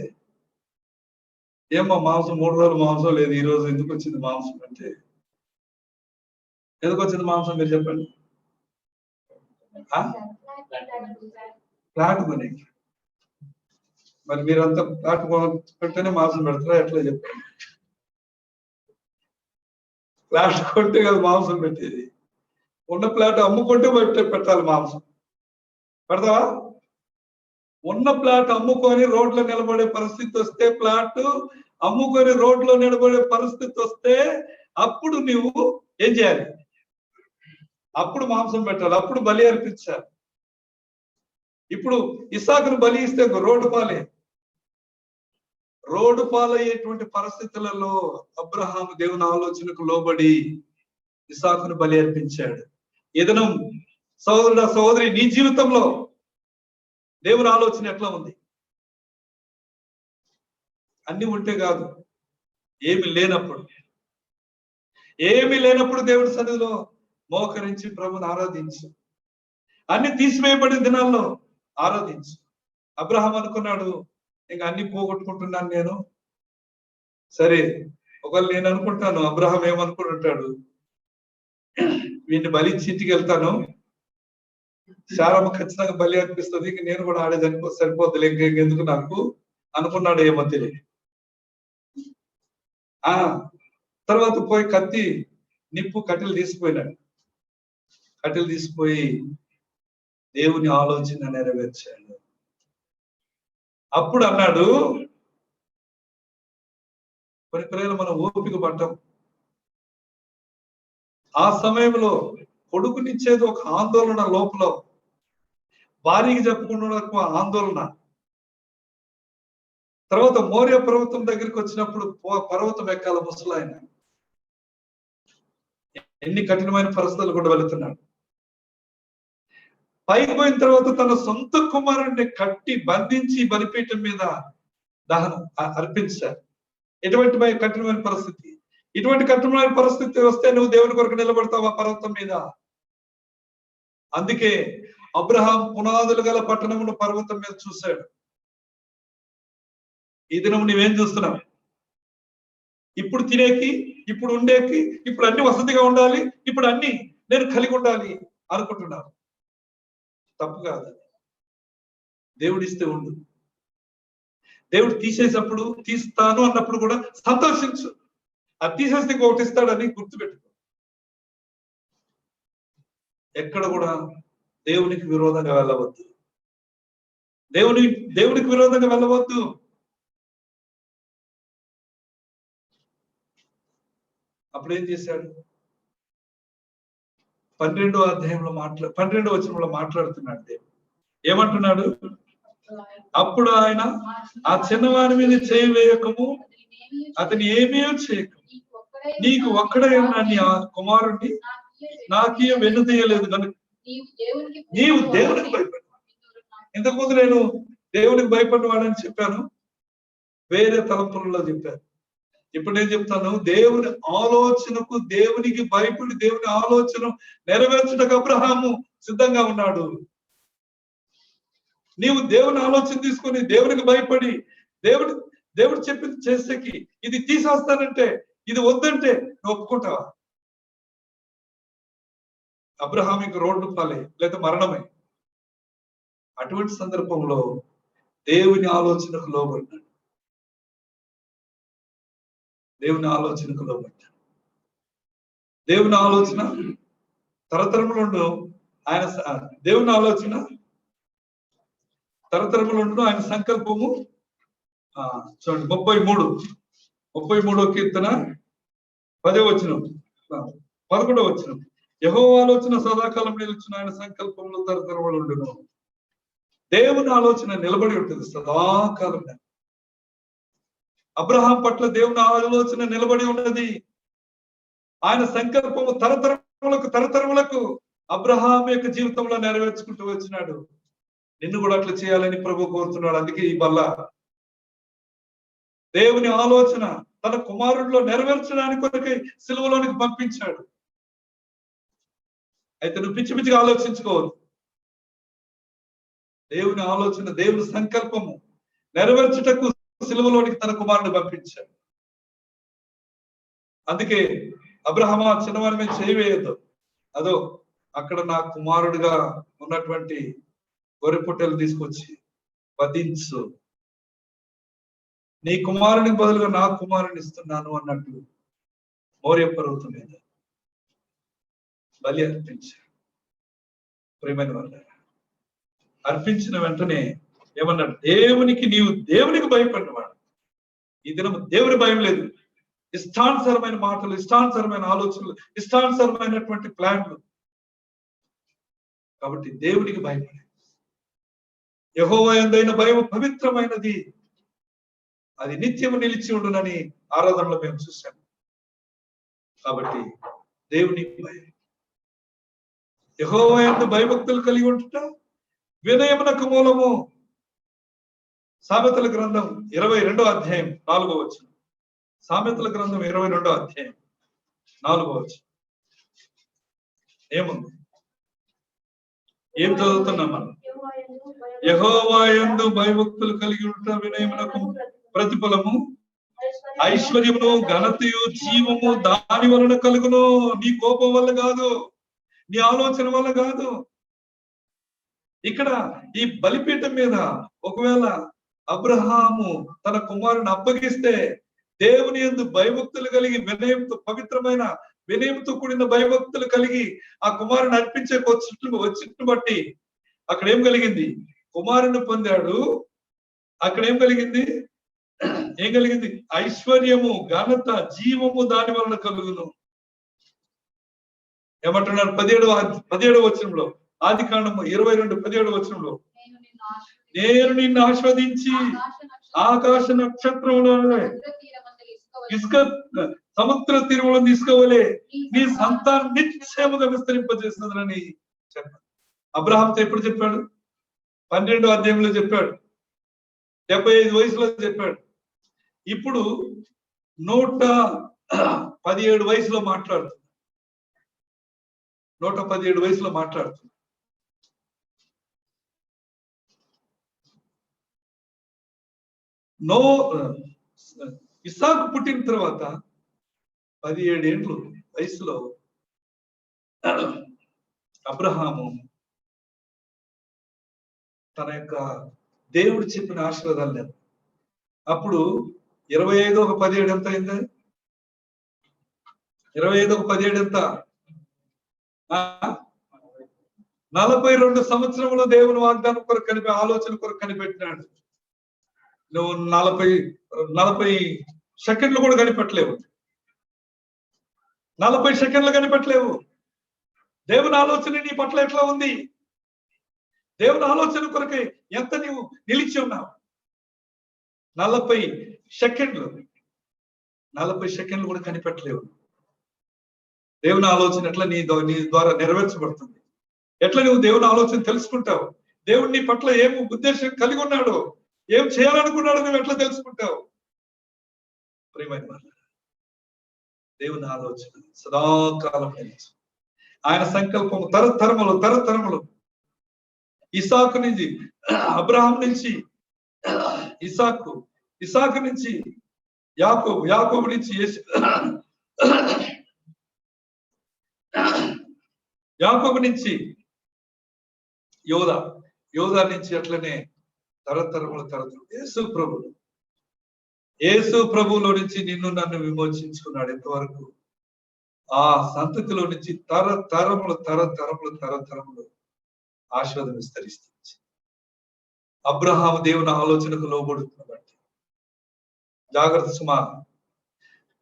ఏమ్మా మాంసం 3 రోజులు మాంసం లేదు, ఈ రోజు ఎందుకు వచ్చింది మాంసం అంటే, ఎందుకు వచ్చింది మాంసం మీరు చెప్పండి. ప్లాట్ కొని, మరి మీరంతా ప్లాట్ కొంటేనే మాంసం పెడతారా ఎట్లా చెప్పండి? ప్లాట్ కొంటే కదా మాంసం పెట్టేది. ఉన్న ప్లాట్ అమ్ముకుంటే పెట్టాలి మాంసం. పెడతావా? ఉన్న ప్లాట్ అమ్ముకొని రోడ్లో నిలబడే పరిస్థితి వస్తే, ప్లాట్ అమ్ముకొని రోడ్లో నిలబడే పరిస్థితి వస్తే అప్పుడు నువ్వు ఏం చేయాలి? అప్పుడు మాంసం పెట్టాలి, అప్పుడు బలి అర్పించాలి. ఇప్పుడు ఇస్సాకును బలి ఇస్తే రోడ్డు పాలయ్యేటువంటి పరిస్థితులలో అబ్రహాము దేవుని ఆలోచనకు లోబడి ఇస్సాకును బలి అర్పించాడు. ఏదైనా సహోదరుడా సహోదరి, నీ జీవితంలో దేవుని ఆలోచన ఎట్లా ఉంది? అన్ని ఉంటే కాదు, ఏమి లేనప్పుడు దేవుడి సన్నిధిలో మోకరించి ప్రభుని ఆరాధించు. అన్ని తీసివేయబడిన దినాల్లో ఆరాధించు. అబ్రహాం అనుకున్నాడు, ఇంకా అన్ని పోగొట్టుకుంటున్నాను నేను. సరే, ఒకవేళ నేను అనుకుంటాను, అబ్రహాం ఏమనుకుంటుంటాడు, వీడిని బలిచ్చి ఇంటికి వెళ్తాను, శారమ్మ ఖచ్చితంగా బలి అర్పిస్తుంది, ఇంక నేను కూడా ఆడే సరిపోద్దులే, ఇంకెందుకు నాకు అనుకున్నాడు ఏమో తెలియదు. తర్వాత పోయి కట్టెలు తీసుకుపోయినాడు. కట్టెలు తీసుకుపోయి దేవుని ఆలోచన నెరవేర్చాడు. అప్పుడు అన్నాడు, కొన్ని పిల్లలు మనం ఓపిక పడ్డాం. ఆ సమయంలో కొడుకునిచ్చేది ఒక ఆందోళన, లోపల భార్యకి చెప్పుకున్న ఆందోళన. తర్వాత మోరియా పర్వతం దగ్గరికి వచ్చినప్పుడు పర్వతం ఎక్కాల ముసలాయన. ఎన్ని కఠినమైన పరిస్థితులు కూడా వెళుతున్నాడు. పైకి పోయిన తర్వాత తన సొంత కుమారుడిని కట్టి బంధించి బలిపీఠం మీద దహనం అర్పించారు. ఎటువంటి కఠినమైన పరిస్థితి, ఇటువంటి కఠినమైన పరిస్థితి వస్తే నువ్వు దేవుని కొరకు నిలబడతావు ఆ పర్వతం మీద. అందుకే అబ్రహాం పునాదులు గల పట్టణమును పర్వతం మీద చూశాడు. ఈ దినం నువ్వేం చూస్తున్నావు? ఇప్పుడు తినేకి, ఇప్పుడు ఉండేకి, ఇప్పుడు అన్ని వసతిగా ఉండాలి, ఇప్పుడు అన్ని నేను కలిగి ఉండాలి అనుకుంటున్నాను. తప్పు కాదు. దేవుడు ఇస్తే ఉండు. దేవుడు తీసేటప్పుడు, తీస్తాను అన్నప్పుడు కూడా సంతోషించు. అది తీసేస్తే ఇంకొకటి ఇస్తాడని గుర్తుపెట్టుకో. ఎక్కడ కూడా దేవునికి విరోధంగా వెళ్ళవద్దు. దేవునికి విరోధంగా వెళ్ళవద్దు. అప్పుడు ఏం చేశాడు? 12వ అధ్యాయంలో 12వ వచనంలో మాట్లాడుతున్నాడు దేవుడు. ఏమంటున్నాడు? అప్పుడు ఆయన ఆ చిన్నవాని మీద చేయి వేయకము, అతని ఏమీ చేయకము, నీకు ఒక్కడే ఉన్న నీ కుమారుడిని నాకే వెన్నుదీయలేదు కనుక నీవు దేవునికి భయపడు. ఇంతకుముందు నేను దేవునికి భయపడినవాడని చెప్పాను, వేరే తలంపులలో చెప్పాను. ఇప్పుడు నేను చెప్తాను, దేవుని ఆలోచనకు, దేవునికి భయపడి దేవుని ఆలోచన నెరవేర్చడానికి అబ్రహాము సిద్ధంగా ఉన్నాడు. నీవు దేవుని ఆలోచన తీసుకొని దేవునికి భయపడి దేవుడు చెప్పింది చేసేకి, ఇది తీసేస్తానంటే, ఇది వద్దంటే నువ్వు ఒప్పుకుంటావా? అబ్రహాముకి రోడ్డు పాలే లేదా మరణమే. అటువంటి సందర్భంలో దేవుని ఆలోచనకు లోబడ్డాడు. దేవుని ఆలోచనకు లోబడ్డాడు. దేవుని ఆలోచన తరతరములు ఆయన, దేవుని ఆలోచన తరతరములు ఆయన సంకల్పము. చూడండి 33వ కీర్తన 10వ వచనం, 11వ వచనం. యెహోవా ఆలోచన సదాకాలం నిలుచున్న, ఆయన సంకల్పంలో తరతరములు ఉండును. దేవుని ఆలోచన నిలబడి ఉంటుంది సదాకాలం. అబ్రహాం పట్ల దేవుని ఆలోచన నిలబడి ఉన్నది. ఆయన సంకల్పము తరతరములకు అబ్రహాం యొక్క జీవితంలో నెరవేర్చుకుంటూ వచ్చినాడు. నిన్ను కూడా అట్లా చేయాలని ప్రభు కోరుతున్నాడు. అందుకే ఈ బల్ల దేవుని ఆలోచన తన కుమారుడిలో నెరవేర్చడానికి కొరకై సిలువలోనికి పంపించాడు. అయితే నువ్వు పిచ్చి పిచ్చిగా ఆలోచించుకోవద్దు. దేవుని ఆలోచన, దేవుని సంకల్పము నెరవేర్చుటకు సిలువలోనికి తన కుమారుని పంపించాడు. అందుకే అబ్రహామా చిన్నవారి మీద చేయవేయద్దు. అదో అక్కడ నా కుమారుడిగా ఉన్నటువంటి గొర్రె పొట్టెలు తీసుకొచ్చి వధించు, నీ కుమారునికి బదులుగా నా కుమారుని ఇస్తున్నాను అన్నట్లు మోరియా పర్వతం మీద బలి అర్పించాడు. ప్రియమైన వాళ్ళ అర్పించిన వెంటనే ఏమన్నాడు? నీవు దేవునికి భయపడినవాడు. ఈ దినం దేవుని భయం లేదు. ఇష్టానుసరమైన మాటలు, ఇష్టానుసరమైన ఆలోచనలు, ఇష్టానుసరమైనటువంటి ప్లాన్లు. కాబట్టి దేవునికి భయపడి, యెహోవా యందైన భయం పవిత్రమైనది, అది నిత్యము నిలిచి ఉండునని ఆరాధనలో మేము చూసాము. కాబట్టి దేవునికి భయం, యెహోవా యందు భయభక్తులు కలిగి ఉంటుట వినయమునకు మూలము. సామెతల గ్రంథం 22వ అధ్యాయం 4వ వచనం. సామెతల గ్రంథం 22వ అధ్యాయం 4వ వచనం ఏముంది? ఏం చదువుతున్నాం మనం? యెహోవా యందు భయభక్తులు కలిగి ఉంట వినయమునకు ప్రతిఫలము, ఐశ్వర్యమును, ఘనతయు, జీవము దాని వలన కలుగును. నీ కోపం వల్ల కాదు, నీ ఆలోచన వల్ల కాదు. ఇక్కడ ఈ బలిపీఠం మీద ఒకవేళ అబ్రహాము తన కుమారుని అప్పగిస్తే, దేవుని యందు భయభక్తులు కలిగి వినయంతో, పవిత్రమైన వినయంతో కూడిన భయభక్తులు కలిగి ఆ కుమారుని అర్పించే వచ్చినట్టు బట్టి అక్కడ ఏం కలిగింది? కుమారుని పొందాడు. అక్కడ ఏం కలిగింది? ఐశ్వర్యము, ఘనత, జీవము దాని వలన కలుగును. ఏమంటున్నారు? 17వ వచనంలో, ఆదికాండము 22:17 వచనంలో, నేను నిన్ను ఆస్వాదించి ఆకాశ నక్షత్రములను ఇసుక సముద్ర తీరములను తీసుకోవలే నీ సంతానం నిశ్చయముగా విస్తరింపజేస్తుందని చెప్పారు. అబ్రహాంతో ఎప్పుడు చెప్పాడు? 12వ అధ్యాయంలో చెప్పాడు. 75 వయసులో చెప్పాడు. ఇప్పుడు 117 వయసులో మాట్లాడుతున్నాడు. 117 వయసులో మాట్లాడుతున్నాడు. ఇస్సాకు పుట్టిన తర్వాత 17 ఏళ్ళు వయసులో అబ్రహాము తన యొక్క దేవుడు చెప్పిన ఆశీర్వాదాలు లేదు. అప్పుడు 25 ఒక 17 ఎంత అయింది? 25 ఒక 17 ఎంత? 42 సంవత్సరంలో దేవుని వాగ్దానం కొరకు ఆలోచన కొరకు కనిపెట్టినాడు. నువ్వు 40 సెకండ్లు కూడా కనిపెట్టలేవు. 40 సెకండ్లు కనిపెట్టలేవు. దేవుని ఆలోచన నీ పట్ల ఎట్లా ఉంది? దేవుని ఆలోచన కొరకే ఎంత నీవు నిలిచి ఉన్నావు? 40 సెకండ్లు కూడా కనిపెట్టలేవు. దేవుని ఆలోచన ఎట్లా నీ ద్వారా నెరవేర్చబడుతుంది? ఎట్లా నువ్వు దేవుని ఆలోచన తెలుసుకుంటావు? దేవుడు నీ పట్ల ఏం ఉద్దేశం కలిగి ఉన్నాడు, ఏం చేయాలనుకున్నాడు నువ్వు ఎట్లా తెలుసుకుంటావు? ప్రియమైన వాళ్ళ, దేవుని ఆలోచన సదాకాలం నిలిచి, ఆయన సంకల్పము తరతరములు ఇసాకు నుంచి, అబ్రహాం నుంచి ఇసాకు నుంచి యాకోబు నుంచి యాకోబు నుంచి యోధా నుంచి అట్లనే తరతరములు యేసు ప్రభువులో నుంచి నిన్ను నన్ను విమోచించుకున్నాడు. ఎంతవరకు? ఆ సంతతిలో నుంచి తరతరములు ఆశీర్వాదం విస్తరిస్తుంది. అబ్రహాము దేవుని ఆలోచనకు లోబడుతున్న బట్టి జాగ్రత్త సుమా.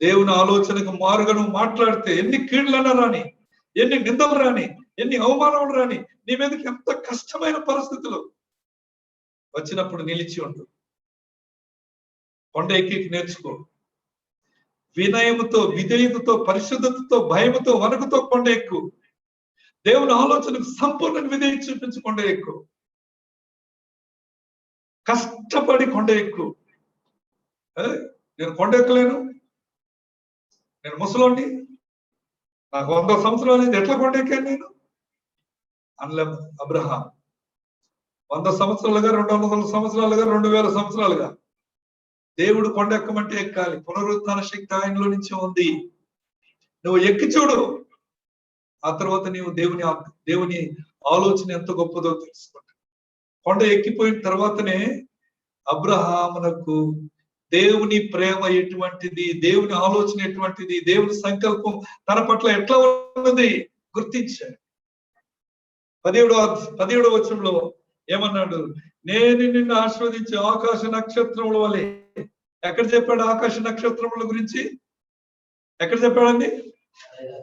దేవుని ఆలోచనకు మారుగా నువ్వు మాట్లాడితే ఎన్ని కీడులన్నా రాని, ఎన్ని నిందలు రాని, ఎన్ని అవమానములు రాని, నీ మీదకి ఎంత కష్టమైన పరిస్థితులు వచ్చినప్పుడు నిలిచి ఉండు. కొండ ఎక్కి నేర్చుకో. వినయముతో, విధేయతతో, పరిశుద్ధతతో, భయముతో, వణుకుతో కొండ ఎక్కు. దేవుని ఆలోచనకు సంపూర్ణ విధేయత చూపించి కొండ ఎక్కు. కష్టపడి కొండ ఎక్కు. నేను కొండ ఎక్కలేను, నేను ముసలోండి, నాకు 100 సంవత్సరాలు అయింది, ఎట్లా కొండ ఎక్కాను నేను? అనలే అబ్రహాం. 100 సంవత్సరాలుగా, 200 సంవత్సరాలుగా, 2000 సంవత్సరాలుగా దేవుడు కొండ ఎక్కమంటే ఎక్కాలి. పునరుత్థాన శక్తి ఆయనలో నుంచి ఉంది. నువ్వు ఎక్కి చూడు. ఆ తర్వాత నీవు దేవుని ఆలోచన ఎంత గొప్పదో తెలుసుకుంటా. కొండ ఎక్కిపోయిన తర్వాతనే అబ్రహామునకు దేవుని ప్రేమ ఎటువంటిది, దేవుని ఆలోచన ఎటువంటిది, దేవుని సంకల్పం తన పట్ల ఎట్లా ఉన్నది గుర్తించాడు. 17వ వచనంలో ఏమన్నాడు? నేను నిన్ను ఆశీర్వదించి ఆకాశ నక్షత్రముల వలె. ఎక్కడ చెప్పాడు ఆకాశ నక్షత్రముల గురించి? ఎక్కడ చెప్పాడండి?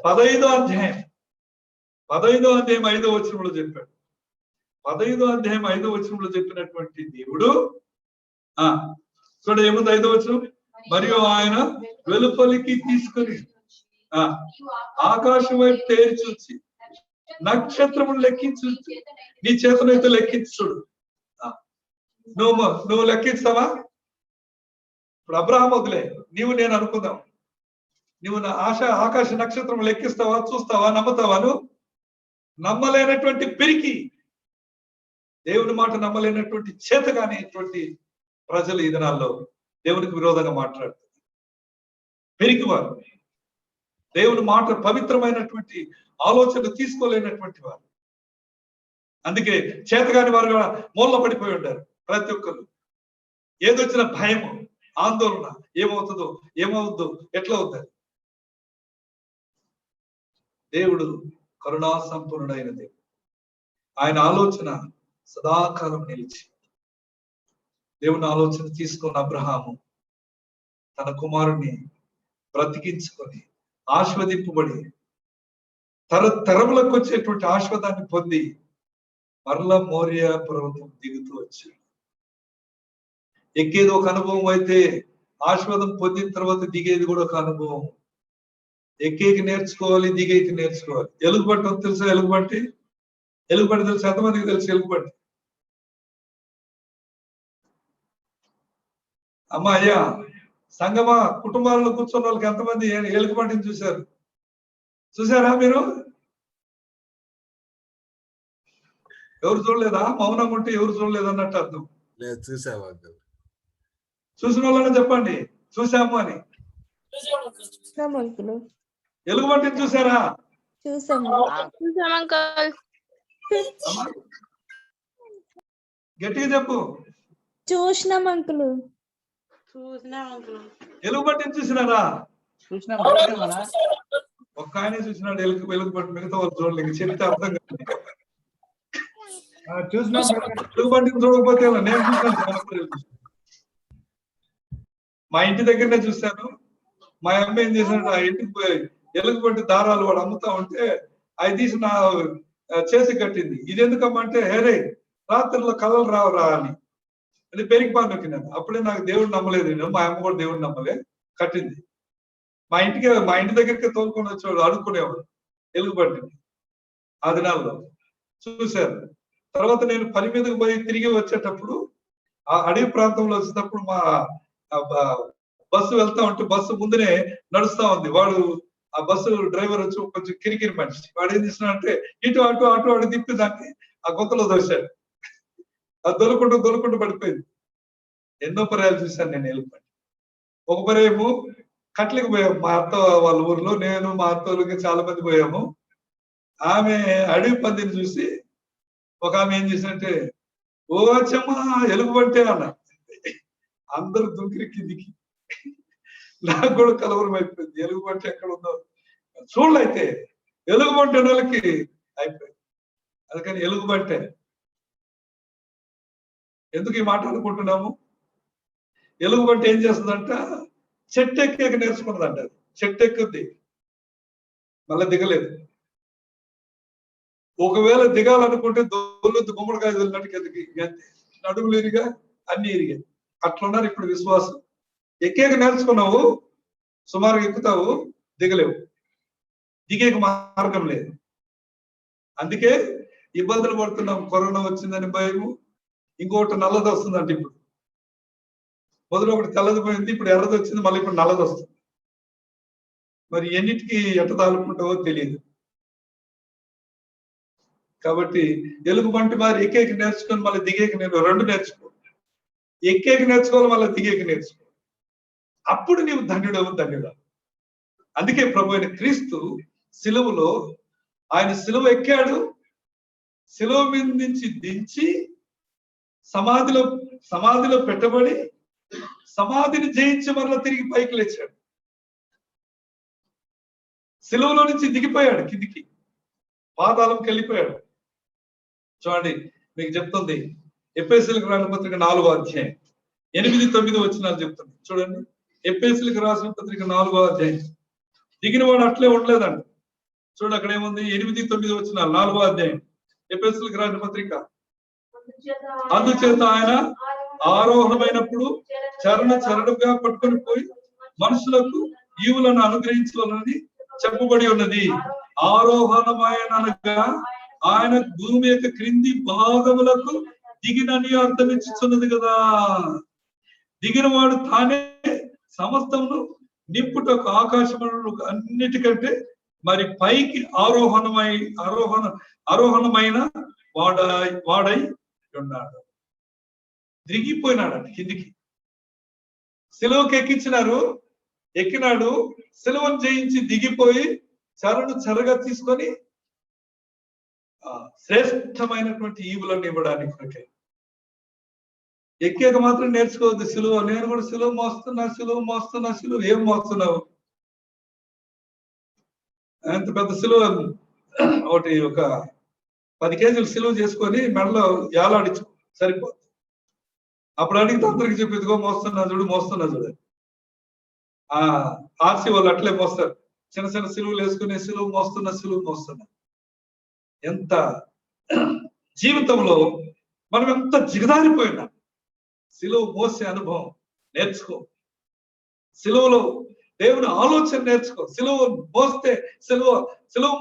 15వ అధ్యాయం 5వ వచనంలో చెప్పాడు. 15వ అధ్యాయం 5వ వచనంలో చెప్పినటువంటి దేవుడు చూడ ఏముంది? 5వ వచనం, మరియు ఆయన వెలుపలికి తీసుకొని ఆకాశం వైపు తేరి చూచి నక్షత్రములు లెక్కించు. నీ చేతనైతే లెక్కించు చూడు. నువ్వు లెక్కిస్తావా? ఇప్పుడు అబ్రహాం వదిలే, నీవు నేను అనుకుందాం. నువ్వు ఆకాశ నక్షత్రం లెక్కిస్తావా? చూస్తావా? నమ్ముతావా? నువ్వు నమ్మలేనటువంటి పిరికి, దేవుని మాట నమ్మలేనటువంటి చేతగానేటువంటి ప్రజలు ఈ దినాల్లో దేవునికి విరోధంగా మాట్లాడుతారు. పిరికి వారు, దేవుని మాట పవిత్రమైనటువంటి ఆలోచన తీసుకోలేనటువంటి వారు. అందుకే చేతగాని వారు కూడా మూల పడిపోయి ఉంటారు. ప్రతి ఒక్కరు ఏదొచ్చిన భయము, ఆందోళన, ఏమవుద్దు, ఎట్లా అవుతుంది. దేవుడు కరుణా సంపన్నుడైన దేవుడు. ఆయన ఆలోచన సదాకాలం నిలిచి, దేవుని ఆలోచన తీసుకున్న అబ్రహాము తన కుమారుణ్ణి బ్రతికించుకొని ఆశీర్వదింపబడి తరములకు వచ్చేటువంటి ఆశీర్వాదాన్ని పొంది మరలా మోరియా పర్వతం దిగుతూ వచ్చాడు. ఎక్కేది ఒక అనుభవం అయితే ఆశీర్వాదం పొందిన తర్వాత దిగేది కూడా ఒక అనుభవం. ఎక్కేకి నేర్చుకోవాలి, దిగేకి నేర్చుకోవాలి. ఎలుగుబంటి తెలుసా? ఎలుగుబంటి ఎలుగుబంటి తెలుసు, ఎంతమందికి తెలుసు ఎలుగుబంటి? అమ్మా అయ్యా సంగమా కుటుంబాలలో కూర్చున్న వాళ్ళకి ఎంతమంది ఎలుగుబంటిని చూశారు? చూసారా మీరు? ఎవరు చూడలేదా? మౌనంగా ఉంటే ఎవరు చూడలేదు అన్నట్టు అర్థం. లేదు, చూసావా? చూసిన వాళ్ళని చెప్పండి చూసాము అని. ఎలుగుబంటిని చూసారా? గట్టిగా చెప్పు. చూసినాం అంకులు. ఎలుగుబంటిని చూసినారా? ఒక్క ఆయనే చూసినాడు ఎలుగుబంటి, మిగతా వాళ్ళు చూడలేదు. చెప్తే అర్థం కాదు. ఎలుగుబంటిని చూడకపోతే నేను చూసాను. మా ఇంటి దగ్గరనే చూశాను. మా అమ్మ ఏం చేశాడు, ఆ ఇంటికి పోయి ఎలుగుబంటి దారాలు వాడు అమ్ముతా ఉంటే అవి తీసి నా చేసి కట్టింది. ఇది ఎందుకమ్మా అంటే, హేరే రాత్రిలో కళలు రావురా అని. అది పెరిగి పాను నొక్కినాను. అప్పుడే నాకు దేవుడు నమ్మలేదు. నేను మా అమ్మ కూడా దేవుడు నమ్మలే. కట్టింది. మా ఇంటి దగ్గరికి తోలుకొని వచ్చేవాడు, అడుక్కునేవాడు ఎలుగుబంటిని. ఆ దినాల్లో చూశారు. తర్వాత నేను పని మీదకి పోయి తిరిగి వచ్చేటప్పుడు ఆ అడవి ప్రాంతంలో వచ్చేటప్పుడు మా బస్సు వెళ్తా ఉంటే బస్సు ముందునే నడుస్తా ఉంది. వాడు ఆ బస్సు డ్రైవర్ వచ్చి కొంచెం కిరికిరి మనిషి. వాడు ఏం చేసినా అంటే ఇటు అటు అటు అటు తిప్పి దాన్ని ఆ గొంతలో దోశాడు. అది దొరుకుంటూ పడిపోయింది. ఎన్నో పర్యాలు చూశాను నేను ఎలుగుబంటి. ఒక పర్యాయము కట్లకి పోయాము మా అత్త వాళ్ళ ఊర్లో. నేను మా అత్తలకి చాలా మంది పోయాము. ఆమె అడవి పందిని చూసి ఒక ఆమె ఏం చేసినట్టే, ఓ అచ్చమ్మా ఎలుగుబంటే అన్న. అందరూ దుంకిరి కిందికి. నాకు కూడా కలవరం అయిపోయింది. ఎలుగుబంటి ఎక్కడ ఉందో చూడలైతే ఎలుగుబంటి వాళ్ళకి అయిపోయింది. అందుకని ఎలుగుబంటే ఎందుకు ఈ మాట అనుకుంటున్నాము? ఎలుగుబంటి ఏం చేస్తుందంట, చెట్టు ఎక్కేక నేర్చుకున్నదంట. చెట్టు ఎక్కుద్ది, మళ్ళీ దిగలేదు. ఒకవేళ దిగాలనుకుంటే దొల్లు గుమ్మడికాయ వెళ్ళినట్టుగా ఎదిగి నడుములు ఇరిగా అన్ని ఇరిగాయి. అట్లున్నారు ఇప్పుడు విశ్వాసం. ఎక్కేక నేర్చుకున్నావు, సుమారుగా ఎక్కుతావు, దిగలేవు. దిగేక మార్గం లేదు. అందుకే ఇబ్బందులు పడుతున్నాం. కరోనా వచ్చిందని భయము, ఇంకొకటి నల్లది వస్తుందంట. ఇప్పుడు మొదలు ఒకటి తెల్లది పోయింది, ఇప్పుడు ఎర్రది వచ్చింది, మళ్ళీ ఇప్పుడు నల్లది వస్తుంది. మరి ఎన్నిటికీ ఎట్ట తాలుకుంటావో తెలియదు. కాబట్టి ఎలుగుబంటి వారు ఎక్కేకి నేర్చుకొని మళ్ళీ దిగేకి రెండు నేర్చుకో. ఎక్కేకి నేర్చుకోవాలి, మళ్ళీ దిగేకి నేర్చుకో. అప్పుడు నీవు ధన్యుడు. అందుకే ప్రభు అయిన క్రీస్తు సిలువలో ఆయన సిలువ ఎక్కాడు, సిలువ మీద నుంచి దించి సమాధిలో పెట్టబడి సమాధిని జయించి మరలా తిరిగి పైకి లేచాడు. సిలువలో నుంచి దిగిపోయాడు కిందికి, పాతాళంకి వెళ్ళిపోయాడు. చూడండి, మీకు చెప్తుంది ఎఫెసీయులకు రాసిన పత్రిక 4వ అధ్యాయం 8-9 వచనాలు చెప్తుంది. చూడండి, ఎఫెసీయులకు రాసిన పత్రిక 4వ అధ్యాయం. దిగిన వాడు అట్లే ఉండలేదండి. చూడండి అక్కడ ఏముంది, 8-9 వచనాలు 4వ అధ్యాయం ఎఫెసీయులకు రాసిన పత్రిక. అందుచేత ఆయన ఆరోహణమైనప్పుడు చరణుగా పట్టుకొని పోయి మనుషులకు ఈవులను అనుగ్రహించాలని చెప్పబడి ఉన్నది. ఆరోహణమైనగా ఆయన భూమి యొక్క క్రింది భాగములకు దిగినని అర్థమించుతున్నది కదా. దిగిన వాడు తానే సమస్తమును నింపుటకు ఆకాశములు అన్నిటికంటే మరి పైకి ఆరోహణమైన వాడై ఉన్నాడు. దిగిపోయినాడు కిందికి. సిలువకి ఎక్కినాడు. సిలువను జయించి దిగిపోయి చెరగా తీసుకొని శ్రేష్టమైనటువంటి ఈవులను ఇవ్వడానికి ఎక్కాక మాత్రం నేర్చుకోవద్దు సిలువ. నేను కూడా సిలువ మోస్తున్నా. ఏం మోస్తున్నావు? అంత పెద్ద సిలువ ఒకటి ఒక 10 కేజీలు సిలువ చేసుకొని మెడలో ఏలాడించు సరిపోతుంది. అప్పుడు అడిగితే అందరికి చెప్పి ఇదిగో మోస్తున్నా చూడు. ఆర్సీ వాళ్ళు అట్లే మోస్తారు. చిన్న సిలువలు వేసుకుని సిలువ మోస్తున్నా. ఎంత జీవితంలో మనం ఎంత జిగదారిపోయినా సిలువ మోసే అనుభవం నేర్చుకో. సిలువలో దేవుని ఆలోచన నేర్చుకో. సిలువ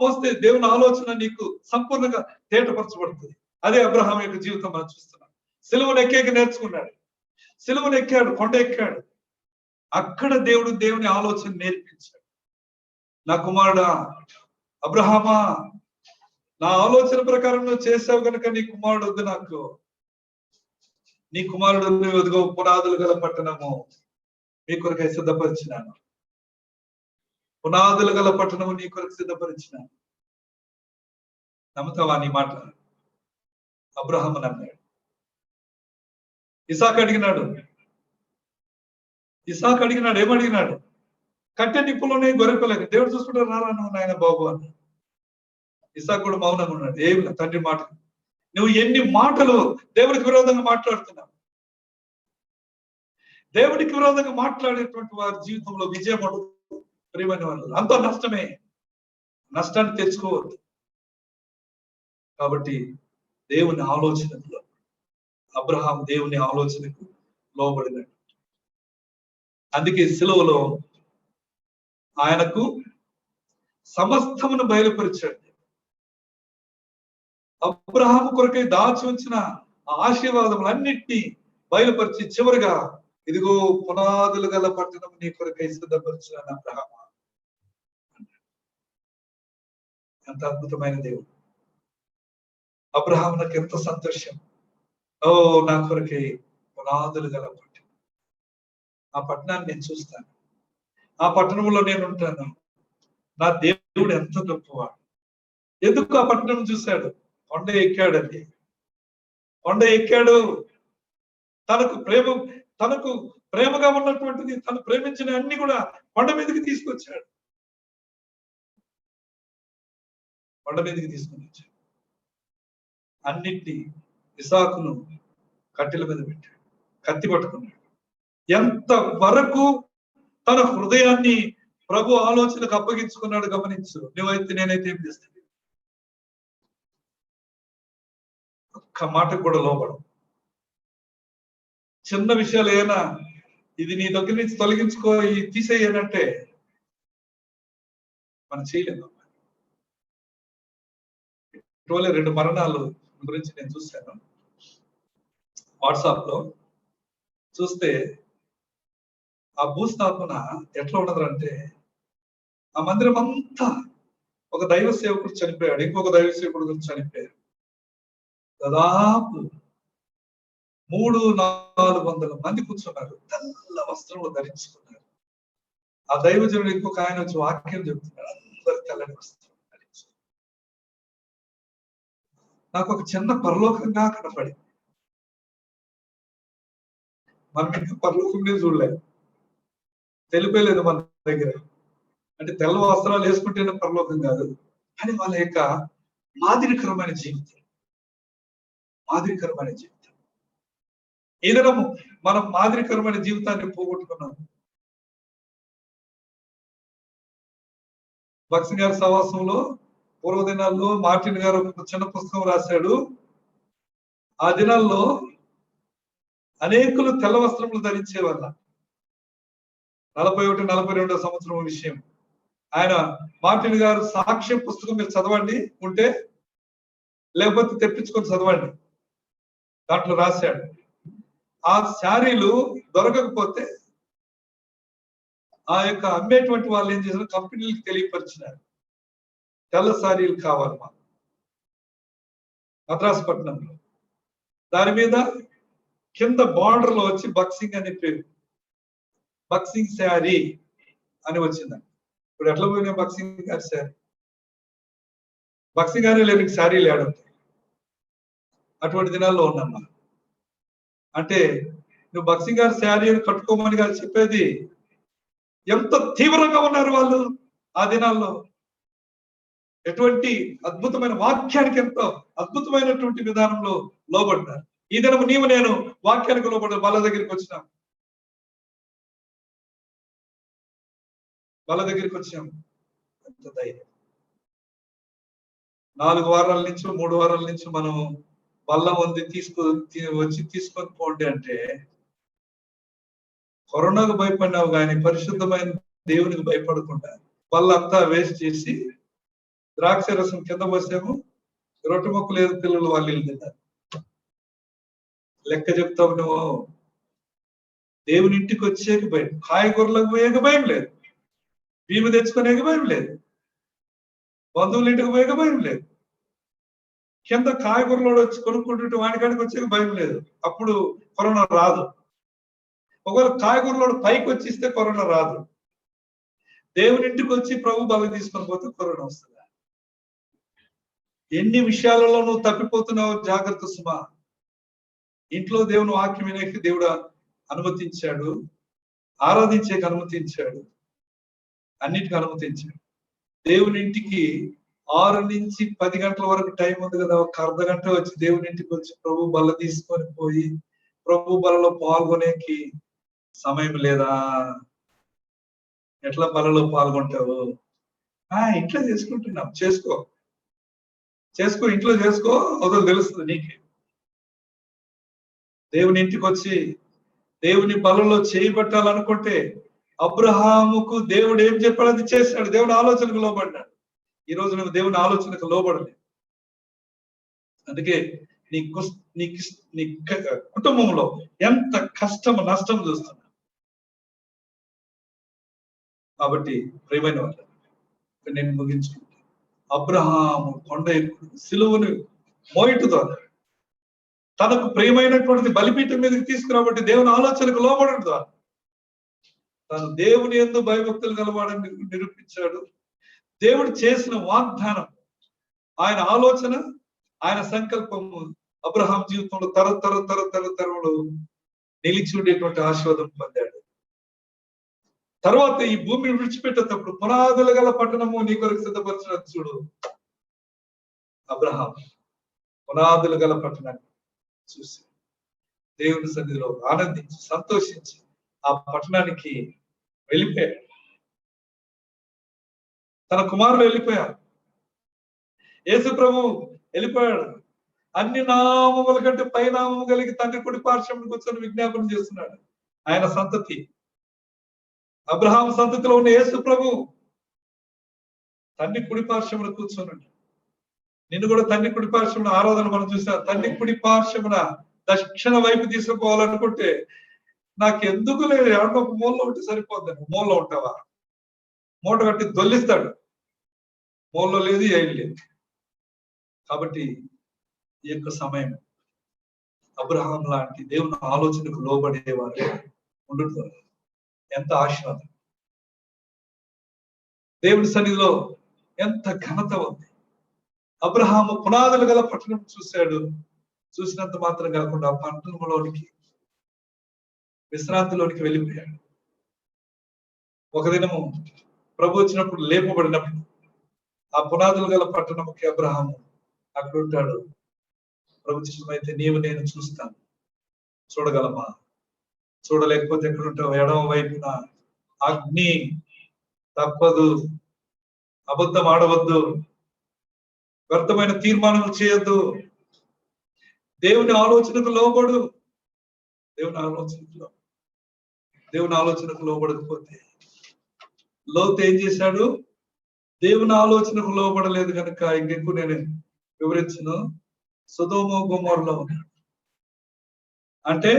మోస్తే దేవుని ఆలోచన నీకు సంపూర్ణంగా తేటపరచబడుతుంది. అదే అబ్రహాం యొక్క జీవితం మనం చూస్తున్నాం. సిలువను ఎక్కేకి నేర్చుకున్నాడు, సిలువను ఎక్కాడు, కొండ ఎక్కాడు. అక్కడ దేవుని ఆలోచన నేర్పించాడు. నా కుమారుడా అబ్రహామా, నా ఆలోచన ప్రకారం నువ్వు చేసావు కనుక నీ కుమారుడు వద్దు నాకు. నీ కుమారుడు ఎదుగో పునాదులు గల పట్టణము మీ కొరకై సిద్ధపరిచినాను. పునాదులు గల పట్టణము నీ కొరకు సిద్ధపరిచినాను. నమ్ముతావా నీ మాట? అబ్రహాము నమ్మాడు. ఇసాకు అడిగినాడు. ఏమడిగినాడు? కట్టె నిప్పులోనే గొర్రెపిల్లకి దేవుడు చూసుకుంటారు, రారా నువ్వు నాయన బాబు అని. ఇసాకు కూడా మౌనంగా ఉన్నాడు. ఏమి తండ్రి మాట. నువ్వు ఎన్ని మాటలు దేవుడికి విరోధంగా మాట్లాడుతున్నావు. దేవుడికి విరోధంగా మాట్లాడేటువంటి వారి జీవితంలో విజయం ఉండదు. ప్రియమైన వాళ్ళు అంత నష్టమే. నష్టాన్ని తెచ్చుకోవద్దు. కాబట్టి దేవుని ఆలోచనలో అబ్రహాం దేవుని ఆలోచనకు లోబడినాడు. అందుకే సిలువలో ఆయనకు సమస్తమును బయలుపరిచాడు. అబ్రహాము కొరకై దాచి ఉంచిన ఆశీర్వాదములన్నింటినీ బయలుపరిచి చివరిగా ఇదిగో పునాదులు గల పట్టణం నీ కొరకై సిద్ధపరిచాను అబ్రహాము. ఎంత అద్భుతమైన దేవుడు. అబ్రహామునకు ఎంత సంతోషం. ఓ నా కొరకై పునాదులు గల పట్టణం, ఆ పట్టణాన్ని నేను చూస్తాను, ఆ పట్టణంలో నేను ఉంటాను. నా దేవుడు ఎంత గొప్పవాడు. ఎందుకు ఆ పట్టణం చూశాడు? కొండ ఎక్కాడండి. కొండ ఎక్కాడు. తనకు ప్రేమగా ఉన్నటువంటిది, తను ప్రేమించిన అన్ని కూడా కొండ మీదకి తీసుకొచ్చాడు. కొండ మీదకి తీసుకొని వచ్చాడు. అన్నిటినీ ఇసాకును కట్టెల మీద పెట్టాడు, కత్తి పట్టుకున్నాడు. ఎంత వరకు తన హృదయాన్ని ప్రభు ఆలోచనకు అప్పగించుకున్నాడు గమనించు. నువ్వైతే నేనైతే ఏం చేస్తాను? ఒక్క మాట కూడా లోపడం. చిన్న విషయాలు ఏనా ఇది నీ దగ్గర నుంచి తొలగించుకో, తీసేయనంటే మనం చేయలేము. ఇటీవల 2 మరణాలు గురించి నేను చూశాను వాట్సాప్ లో. చూస్తే ఆ భూస్థాపన ఎట్లా ఉండదంటే, ఆ మందిరం అంతా ఒక దైవ సేవకుడు చనిపోయాడు, ఇంకొక దైవ సేవకుడు గురించి చనిపోయారు. దాదాపు 300-400 మంది కూర్చున్నారు, తెల్ల వస్త్రములు ధరించుకున్నారు. ఆ దైవజనుడు ఇంకొక ఆయన వచ్చి వాక్యం చెప్తున్నాడు, అందరు తెల్లని వస్త్రం ధరించు. నాకు ఒక చిన్న పరలోకంగా కనపడింది. మనం ఇంకా పరలోకంగా చూడలేదు, తెలిపేలేదు మన దగ్గర. అంటే తెల్ల వస్త్రాలు వేసుకుంటేనే పరలోకం కాదు, కానీ వాళ్ళ యొక్క మాదిరికరమైన జీవితం. ఏదైనా మనం మాదిరికరమైన జీవితాన్ని పోగొట్టుకున్నాం. భక్సింగ్ గారి సహవాసంలో పూర్వదినాల్లో మార్టిన్ గారు ఒక చిన్న పుస్తకం రాశాడు. ఆ దినాల్లో అనేకులు తెల్ల వస్త్రములు ధరించేవాళ్ళ. 41-42 సంవత్సరం విషయం. ఆయన మార్టిన్ గారు సాక్ష్యం పుస్తకం మీరు చదవండి ఉంటే, లేకపోతే తెప్పించుకొని చదవండి. దాంట్లో రాశాడు, ఆ శారీలు దొరకకపోతే ఆ యొక్క అమ్మేటువంటి వాళ్ళు ఏం చేశారు, కంపెనీలకు తెలియపరిచినారు, తెల్ల శారీలు కావాలి మా మద్రాసు పట్టణంలో. దాని మీద కింద బార్డర్ లో వచ్చి బక్సింగ్ అనే పేరు, బక్సింగ్ శారీ అని వచ్చిందండి. ఇప్పుడు ఎట్లా పోయినా బక్సింగ్ గారి శారీ, బక్సింగ్ గారి లేని శారీలు ఏడుంటాయి. అటువంటి దినాల్లో ఉన్నామ్మా. అంటే నువ్వు బక్సింగ్ గారి శారీ కట్టుకోమని గారు చెప్పేది. ఎంత తీవ్రంగా ఉన్నారు వాళ్ళు ఆ దినాల్లో. ఎటువంటి అద్భుతమైన వాక్యానికి ఎంతో అద్భుతమైనటువంటి విధానంలో లోబడ్డారు. ఈ దినము నీవు నేను వాక్యానికి లోబడ్డ వాళ్ళ దగ్గరికి వచ్చినాం. ఎంత ధైర్యం. 4 వారాల నుంచి 3 వారాల నుంచి మనం బల్ల ఉంది తీసుకొని పోండి అంటే, కరోనాకు భయపడినావు కానీ పరిశుద్ధమైన దేవునికి భయపడకుండా వాళ్ళంతా వేస్ట్ చేసి ద్రాక్ష రసం కింద పోసాము, రొట్టె ముక్కలు ఏదో పిల్లలు వాళ్ళు వీళ్ళు తిన్నారు. లెక్క చెప్తావు నువ్వు. దేవుని ఇంటికి వచ్చేక భయం, కాయగూరలకు పోయేక భయం లేదు, భీము తెచ్చుకునేక భయం లేదు, బంధువుల ఇంటికి పోయేక భయం లేదు, కింద కాయగూరలో వచ్చి కొనుక్కుంటుంటే వాడికాడికి వచ్చేక భయం లేదు. అప్పుడు కరోనా రాదు. ఒకవేళ కాయగూరలో పైకి వచ్చిస్తే కరోనా రాదు. దేవుని ఇంటికి వచ్చి ప్రభు బలం తీసుకొని పోతే కరోనా వస్తుందా? ఎన్ని విషయాలలో నువ్వు తప్పిపోతున్నావు, జాగ్రత్త సుమా. ఇంట్లో దేవుని వాక్యం వినేకి దేవుడు అనుమతించాడు, ఆరాధించేకి అనుమతించాడు, అన్నిటికీ అనుమతించాడు. దేవుని ఇంటికి 6 నుంచి 10 గంటల వరకు టైం ఉంది కదా, ఒక అర్ధ గంట వచ్చి దేవుని ఇంటికి వచ్చి ప్రభు బల్ల తీసుకొని పోయి ప్రభు బలలో పాల్గొనేకి సమయం లేదా? ఎట్లా బలలో పాల్గొంటావు? ఇంట్లో చేసుకుంటున్నావు, చేసుకో ఇంట్లో చేసుకో, అదో తెలుస్తుంది నీకే. దేవుని ఇంటికి వచ్చి దేవుని బలలో చేయబట్టాలనుకుంటే అబ్రహాముకు దేవుడు ఏం చెప్పాడు అది చేశాడు. దేవుని ఆలోచనకు లోబడ్డాడు. ఈ రోజు నువ్వు దేవుని ఆలోచనకు లోబడలేదు. అందుకే నీ కుటుంబంలో ఎంత కష్టం నష్టం చూస్తున్నా. కాబట్టి ప్రియమైన వాళ్ళు, నేను ముగించుకుంటాను. అబ్రహాము కొండ ఎక్కుడు, సిలువను మోయట ద్వారా తనకు ప్రియమైనటువంటి బలిపీఠం మీదకి తీసుకురాబట్టి దేవుని ఆలోచనకు లోబడడం ద్వారా తను దేవుని యందు భయభక్తులు గలవాడని నిరూపించాడు. దేవుడు చేసిన వాగ్దానం, ఆయన ఆలోచన, ఆయన సంకల్పము అబ్రహాం జీవితంలో తరతరములు నిలిచి ఉండేటువంటి ఆశీర్వాదం పొందాడు. తర్వాత ఈ భూమిని విడిచిపెట్టేటప్పుడు పునాదులు గల పట్టణము నీ కొరకు సిద్ధపరచిన చూడు. అబ్రహాం పునాదులు గల పట్టణాన్ని చూసి దేవుని సన్నిధిలో ఆనందించి సంతోషించి ఆ పట్టణానికి వెళ్ళిపోయాడు. తన కుమారులు వెళ్ళిపోయారు, యేసు ప్రభు వెళ్ళిపోయాడు. అన్ని నామముల కంటే పైనామము కలిగి తండ్రి కుడి పార్శ్వమున కూర్చొని విజ్ఞాపన చేస్తున్నాడు. ఆయన సంతతి, అబ్రహాం సంతతిలో ఉన్న యేసు ప్రభు తండ్రి కుడి పార్శ్వమున కూర్చొని, నిన్ను కూడా తండ్రి కుడి పార్శ్వమున ఆరాధన మనం చూసాం. తండ్రి కుడి పార్శ్వమున దక్షిణ వైపు తీసుకుపోవాలనుకుంటే నాకు ఎందుకు లేదు, ఎవరినో ఒక మూలలో ఉంటే సరిపోద్ది. మూలలో ఉంటావా? మూట కట్టి దొల్లిస్తాడు. మూలలో లేదు, ఏం లేదు. కాబట్టి ఈ యొక్క సమయం అబ్రహాం లాంటి దేవుని ఆలోచనకు లోబడేవారు ఉండటం ఎంత ఆశీర్వాదం. దేవుని సన్నిధిలో ఎంత ఘనత ఉంది. అబ్రహాము పునాదులు గల పట్టణం చూశాడు. చూసినంత మాత్రం కాకుండా ఆ పట్టణంలోనికి విశ్రాంతిలోనికి వెళ్ళిపోయాడు. ఒక దినము ప్రభు వచ్చినప్పుడు లేపబడినప్పుడు ఆ పునాదులు గల పట్టణముకి అబ్రహాము అక్కడ ఉంటాడు. ప్రభు చిత్తమైతే నీవు నేను చూస్తాను, చూడగలమా? చూడలేకపోతే ఎక్కడ ఉంటావు? ఎడమ వైపున అగ్ని, తప్పదు. అబద్ధం ఆడవద్దు, వ్యర్థమైన తీర్మానం చేయొద్దు. దేవుని ఆలోచనకు లోబడు. దేవుని ఆలోచనకు లోబడకపోతే లోతు ఏం చేశాడు? దేవుని ఆలోచనకు లోబడలేదు కనుక ఇంకెక్కువ నేను వివరించను. సొదొమ గొమొర్రాలో ఉన్నాడు. అంటే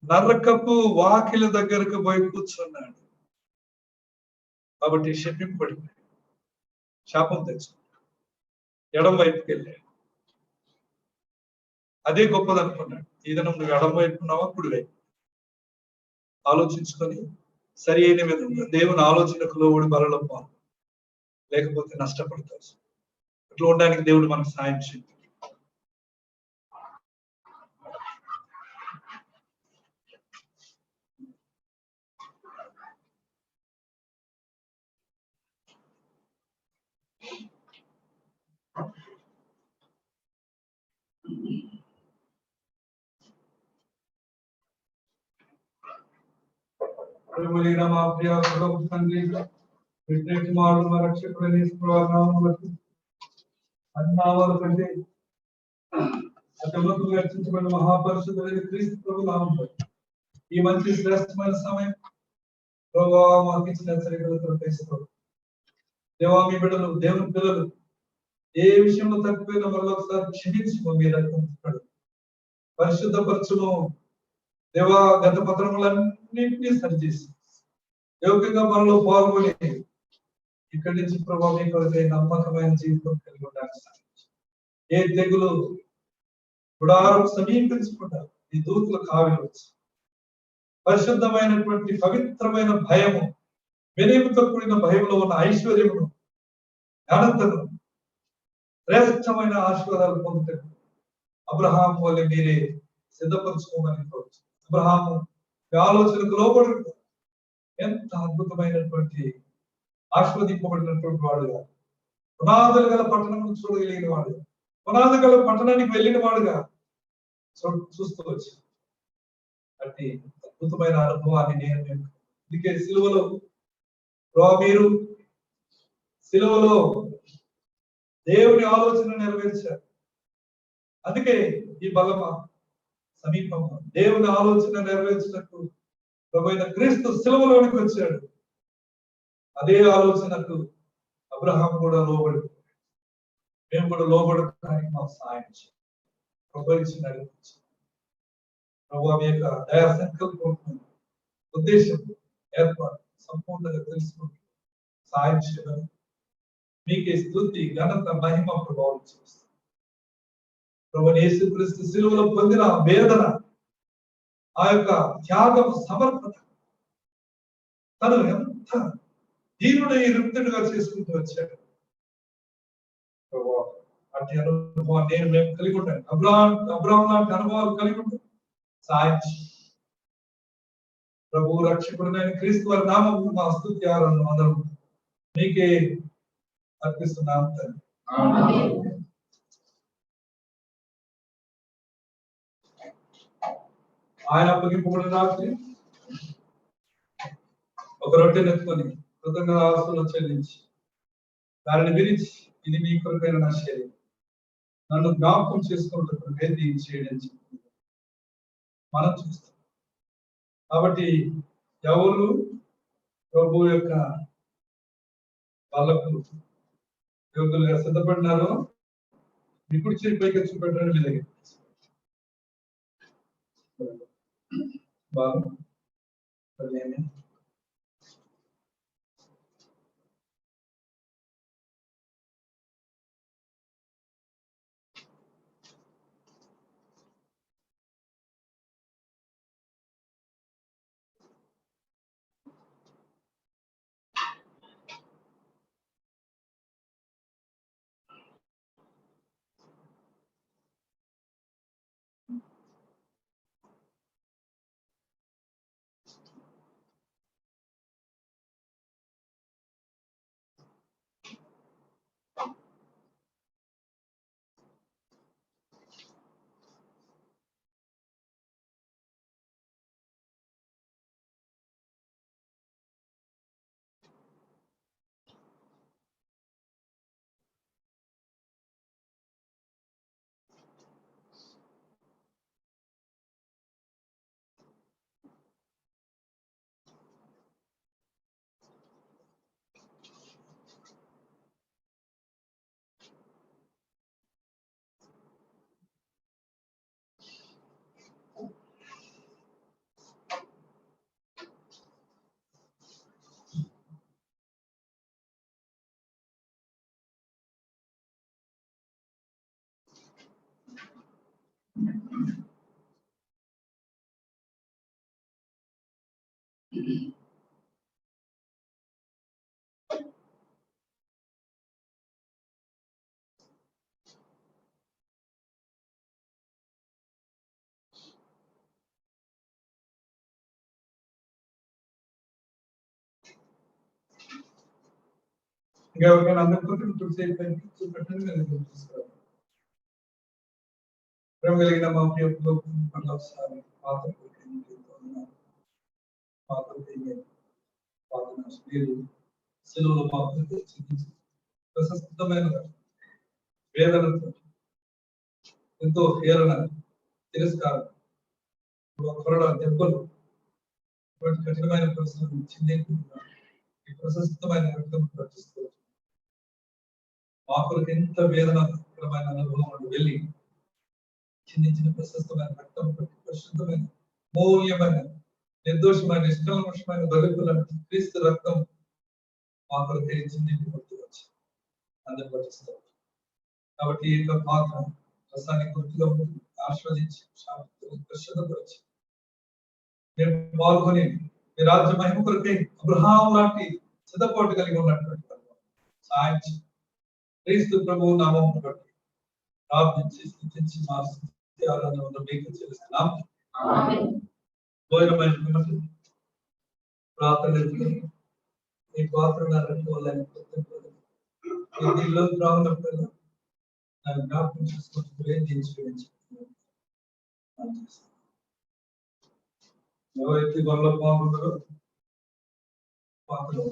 నరకపు వాకిల దగ్గరకు పోయి కూర్చున్నాడు. కాబట్టి శపింపబడిపోయాడు, శాపం తెచ్చుకున్నాడు, ఎడం వైపుకి వెళ్ళాడు. అదే గొప్పది అనుకున్నాడు. ఏదైనా నువ్వు ఎడం వైపు ఉన్నావా, కుడి వైపు? ఆలోచించుకొని సరి అయిన విధంగా దేవుని ఆలోచనకు లోబడి బలలో పాలు, లేకపోతే నష్టపడతావు. అట్లా ఉండడానికి దేవుడు మనకు సాయం చేయాలి. కంటే రక్షించబడిన మహాపరిశుద్ధుడైన క్రీస్తు ప్రభు నామములో ఈ మంచి శ్రేష్టమైన సమయం ప్రభువా మాకు ఇచ్చిన హెచ్చరికలతో పేస్తారు. దేవా మీ బిడ్డలు దేవుని పిల్లలు ఏ విషయంలో తప్పిపోయిన వల్ల ఒకసారి క్షమించుకో, మీ రక్షించుతాడు, పరిశుద్ధపరచును. దేవా గత పత్రములన్నింటినీ సరిచేసి యోగ్యంగా మనలో పాల్గొని ఇక్కడి నుంచి ప్రభావ మీ కొరకై నమ్మకమైన జీవితం కలిగి ఉండాలి. ఏ తెగులు గుడారం సమీపించకుండా ఈ దూతల కావిలి వచ్చి పరిశుద్ధమైనటువంటి పవిత్రమైన భయము, వినయముతో కూడిన భయంలో ఉన్న ఐశ్వర్యమును, ఘనతను, శ్రేష్టమైన ఆశీర్వాదాలు పొందుతాడు. అబ్రహాము వల్ల మీరే సిద్ధపరచుకోమని కోరుచు. అబ్రహాము ఆలోచనకు లోబడు ఎంత అద్భుతమైనటువంటి ఆశీర్వదింపబడినటువంటి వాడుగా, పునాదులు గల పట్టణం చూడగలిగిన వాడుగా, పునాది గల పట్టణానికి వెళ్ళిన వాడుగా చూస్తూ వచ్చి అట్టి అద్భుతమైన అనుభవాన్ని నేను అందుకే సిలువలో మీరు సిలువలో దేవుని ఆలోచన నెరవేర్చారు. అందుకే ఈ బలమ సమీపంలో దేవుని ఆలోచన నెరవేర్చినట్టు ప్రభువైన క్రీస్తు సిలువలోనికి వచ్చాడు. అదే ఆలోచనకు అబ్రహాం కూడా లోబడి, మేము కూడా లోబడడానికి మాకు సహాయం చేయాలి. ప్రభు నడిపించి ప్రభు మీ యొక్క దయా సంకల్పం ఉద్దేశం ఏర్పాటు సంపూర్ణంగా తెలుసుకుంటూ సహాయం చేయమని మీకే స్తుతి, ఘనత, మహిమ, ప్రభావం చేస్తుంది. ప్రభు యేసుక్రీస్తు సిలువలో పొందిన వేదన, ఆ యొక్క త్యాగం, సమర్పణ, తను ఎంత దీనుడై రుక్తుడుగా చేసుకుంటూ వచ్చాడు. ప్రభు అట్టి అనుభవాన్ని మేము కలిగి ఉంటాను. అబ్రాహం లాంటి అనుభవాలు కలిగి ఉంటాం. సాయం ప్రభు రక్షకుడైన క్రీస్తు వారి నామం మా స్తుతి ఆరాధన అందరం మీకే అర్పిస్తున్నాం తండ్రి. ఆయన అప్పగింపబడిన రాత్రి ఒక రొట్టె నెత్తుకొని కృతజ్ఞతాస్తులు చెల్లించి దానిని విరిచి, ఇది మీ కొరకైన నా శరీరం, నన్ను జ్ఞాపకం చేసుకున్నట్టు వేది చేయడం మనం చూస్తాం. కాబట్టి ఎవరు ప్రభు యొక్క వాళ్ళకు యోగులుగా సిద్ధపడినారో ఇప్పుడు చేయి పైకి చూపెట్టండి. మీ దగ్గర బాగా ఇంకెవరికైనా అందరికీ చూపెట్టండి. నేను తీసుకురాను. ప్రేమ కలిగిన మా ప్రియలో ఒకసారి సెలవులో ప్రశస్తమైన వేదనతో ఎంతో హేళన, తిరస్కారం, కొరడ, దెబ్బలు, కఠినమైన పరిస్థితులు చిందించుకుంటున్నాం. ఈ ప్రశస్తమైన రక్తం ప్రకటిస్తూ మా కొరకు ఎంత వేదనకరమైన అనుభవం వెళ్ళి చిందించిన ప్రశస్తమైన రక్తం పరిశుద్ధమైన మూల్యమైన నిర్దోషమైన నిష్కల్మషమైన బలిపులను క్రీస్తు రక్తం మా కొరకు చిందించబడుతూ వచ్చి అందరు పట్టిస్తాం. కాబట్టి ఈ యొక్క పాత్ర రసాన్ని గుర్తుగా ఆస్వాదించి పరిశుద్ధపరిచి మేము పాల్గొని మీ రాజ్య మహిమ కొరకై అబ్రహాం లాంటి సిద్ధపాటు కలిగి ఉన్నటువంటి సాయం క్రీస్తు ప్రభువు నామం బట్టి ప్రార్థించి స్థితించి మా స్థితి ఆరాధన మీకు చెల్లిస్తున్నాం. ప్రార్థన ఈ పాత్ర దీనిలో రావునప్పుడు నన్ను జ్ఞాపకం చేసుకుంటూ దీవించి ఎవరైతే వల్ల బాగుంటారో పాత్రలో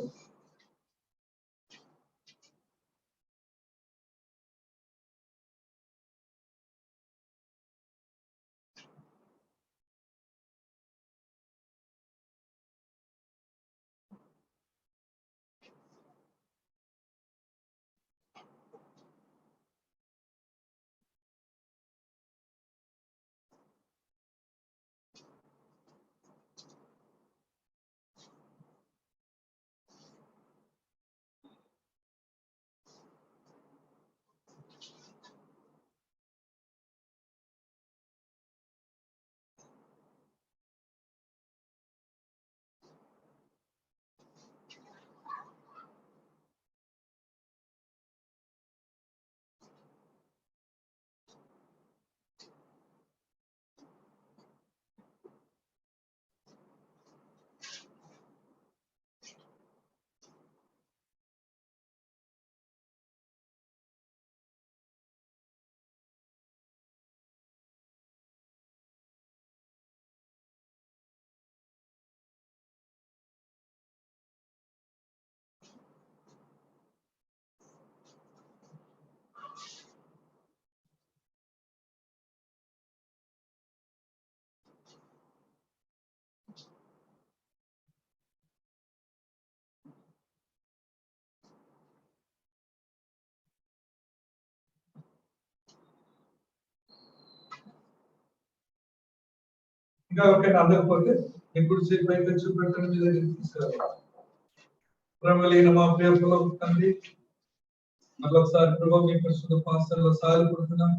ఇంకా ఎవరికైనా అందకపోతే ఎప్పుడు సేపు అయితే చూపెట్టండి మీ దగ్గర తీసుకురావాలి. ప్రేమలైన మా ప్రియలో తండ్రి మళ్ళొకసారి ప్రభావ మీ పరిశుద్ధ పాస్టర్లో సాగిపడుతున్నాం.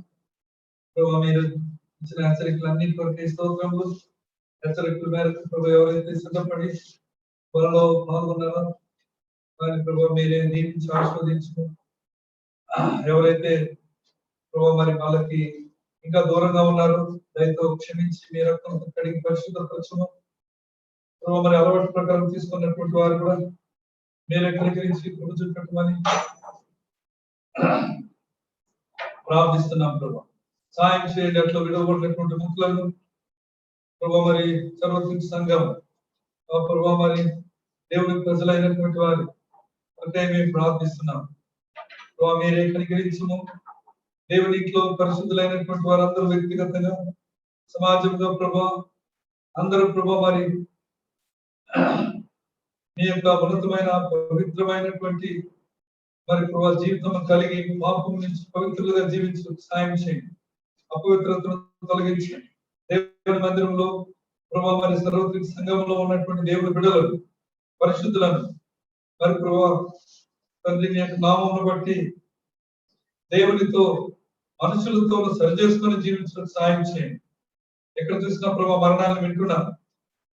ప్రభావ మీరు ఇచ్చిన హెచ్చరికలన్నీ కొరకే స్తోత్రములు. హెచ్చరికల మేరకు ప్రభావ ఎవరైతే సిద్ధపడి త్వరలో పాల్గొన్నారో వారిని ప్రభావ మీరే దీవించి ఆస్వాదించు. ఎవరైతే ప్రభావ మరి వాళ్ళకి ఇంకా దూరంగా ఉన్నారు దయతో క్షమించి మీ రక్తం కడిగి పరిశుద్ధపరచము. ప్రభావ మరి అలవాటు ప్రకారం తీసుకున్నటువంటి వారు కూడా మీరే కనికరించి కృప చూపెట్టమని ప్రార్థిస్తున్నాం. ప్రభావ సాయం చేయండి. అట్లా విడవబడినటువంటి ముఖ్యులను ప్రభావ మరి సర్వత్రిక సంఘం ప్రభావ మరి దేవుని ప్రజలైనటువంటి వారి అంటే మేము ప్రార్థిస్తున్నాం. ప్రభావ మీరే కనికరించము. దేవునిలో పరిశుద్ధులైనటువంటి వారందరూ వ్యక్తిగతంగా సమాజంలో ప్రభా అందరూ ప్రభా మరి మీ యొక్క ఉన్నతమైన పవిత్రమైనటువంటి మరి ప్రభా జీవితం కలిగి పాపం నుంచి పవిత్రులుగా జీవించు సాయం చేయండి. అపవిత్రతను తొలగించి దేవుని మందిరంలో ప్రభా మరి సర్వత్రిక సంఘంలో ఉన్నటువంటి దేవుని బిడ్డలను పరిశుద్ధులను మరి ప్రభా తండ్రి మీ యొక్క నామమును బట్టి దేవునితో మనుషులతో సరి చేసుకుని జీవించడం సాయం చేయండి. ఎక్కడ చూసినా ప్రభావ మరణాలను వింటున్నాం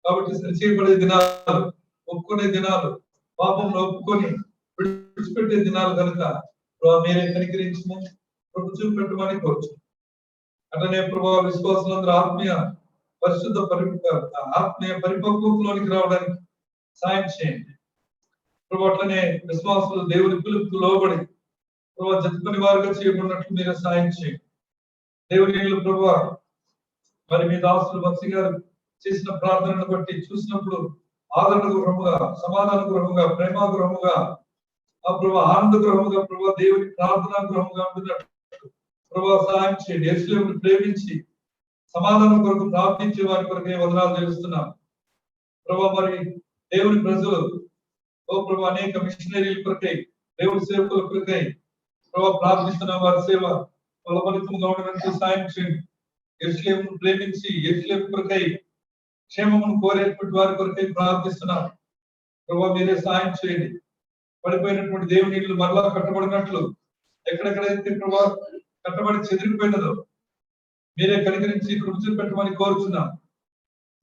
కాబట్టి సరి చేయబడే దినాలు, ఒప్పుకునే దినాలు, పాపంలో ఒప్పుకొని విడిచిపెట్టే దినాలు కనుక ప్రభావ మీరే కనికరించము, కృప చూపెట్టమని కోరుచు. అట్లనే ప్రభావ విశ్వాసులందరూ ఆత్మీయ పరిశుద్ధ ఆత్మీయ పరిపక్వతలోనికి రావడానికి సాయం చేయండి. ప్రభావ అట్లనే విశ్వాసులు దేవుని పిలుపుకు లోబడి ప్రభావ జతపని వారుగా చేయబడినట్లు మీరు సాయం చేయండి. దేవుని ప్రభావ మరి మీ దాసులు భక్తి గారు చేసిన ప్రార్థనను బట్టి చూసినప్పుడు ఆదరణ గృహముగా, సమాధాన గృహముగా, ప్రేమ గృహముగా, ఆ ప్రభావ ఆనంద గృహముగా, ప్రభావ దేవుని ప్రార్థనా గృహముగా ఉంటున్నట్టు ప్రభావ సహాయం చేయండి. యేసుని ప్రేమించి సమాధానం కొరకు ప్రార్థించే వారి కొరకే వందనాలు తెలుస్తున్నాం. ప్రభా మరి దేవుని ప్రజలు ఓ ప్రభా అనేక మిషనరీల కొరకై దేవుడి సేవకుల కొరకై ప్రభా ప్రార్థిస్తున్న వారి సేవ ఫలభరితంగా ఉండడానికి సాయం చేయండి. యెరూషలేమును ప్రేమించి యెరూషలేము కొరకై క్షేమమును కోరేటువంటి వారి కొరకై ప్రార్థిస్తున్నాం. ప్రభా మీరే సాయం చేయండి. పడిపోయినటువంటి దేవుని ఇల్లు మరలా కట్టబడినట్లు ఎక్కడెక్కడైతే ప్రభా కట్టబడి చెదిరిపోయినదో మీరే కనికరించి కృప చూపెట్టమని కోరుచున్నాం.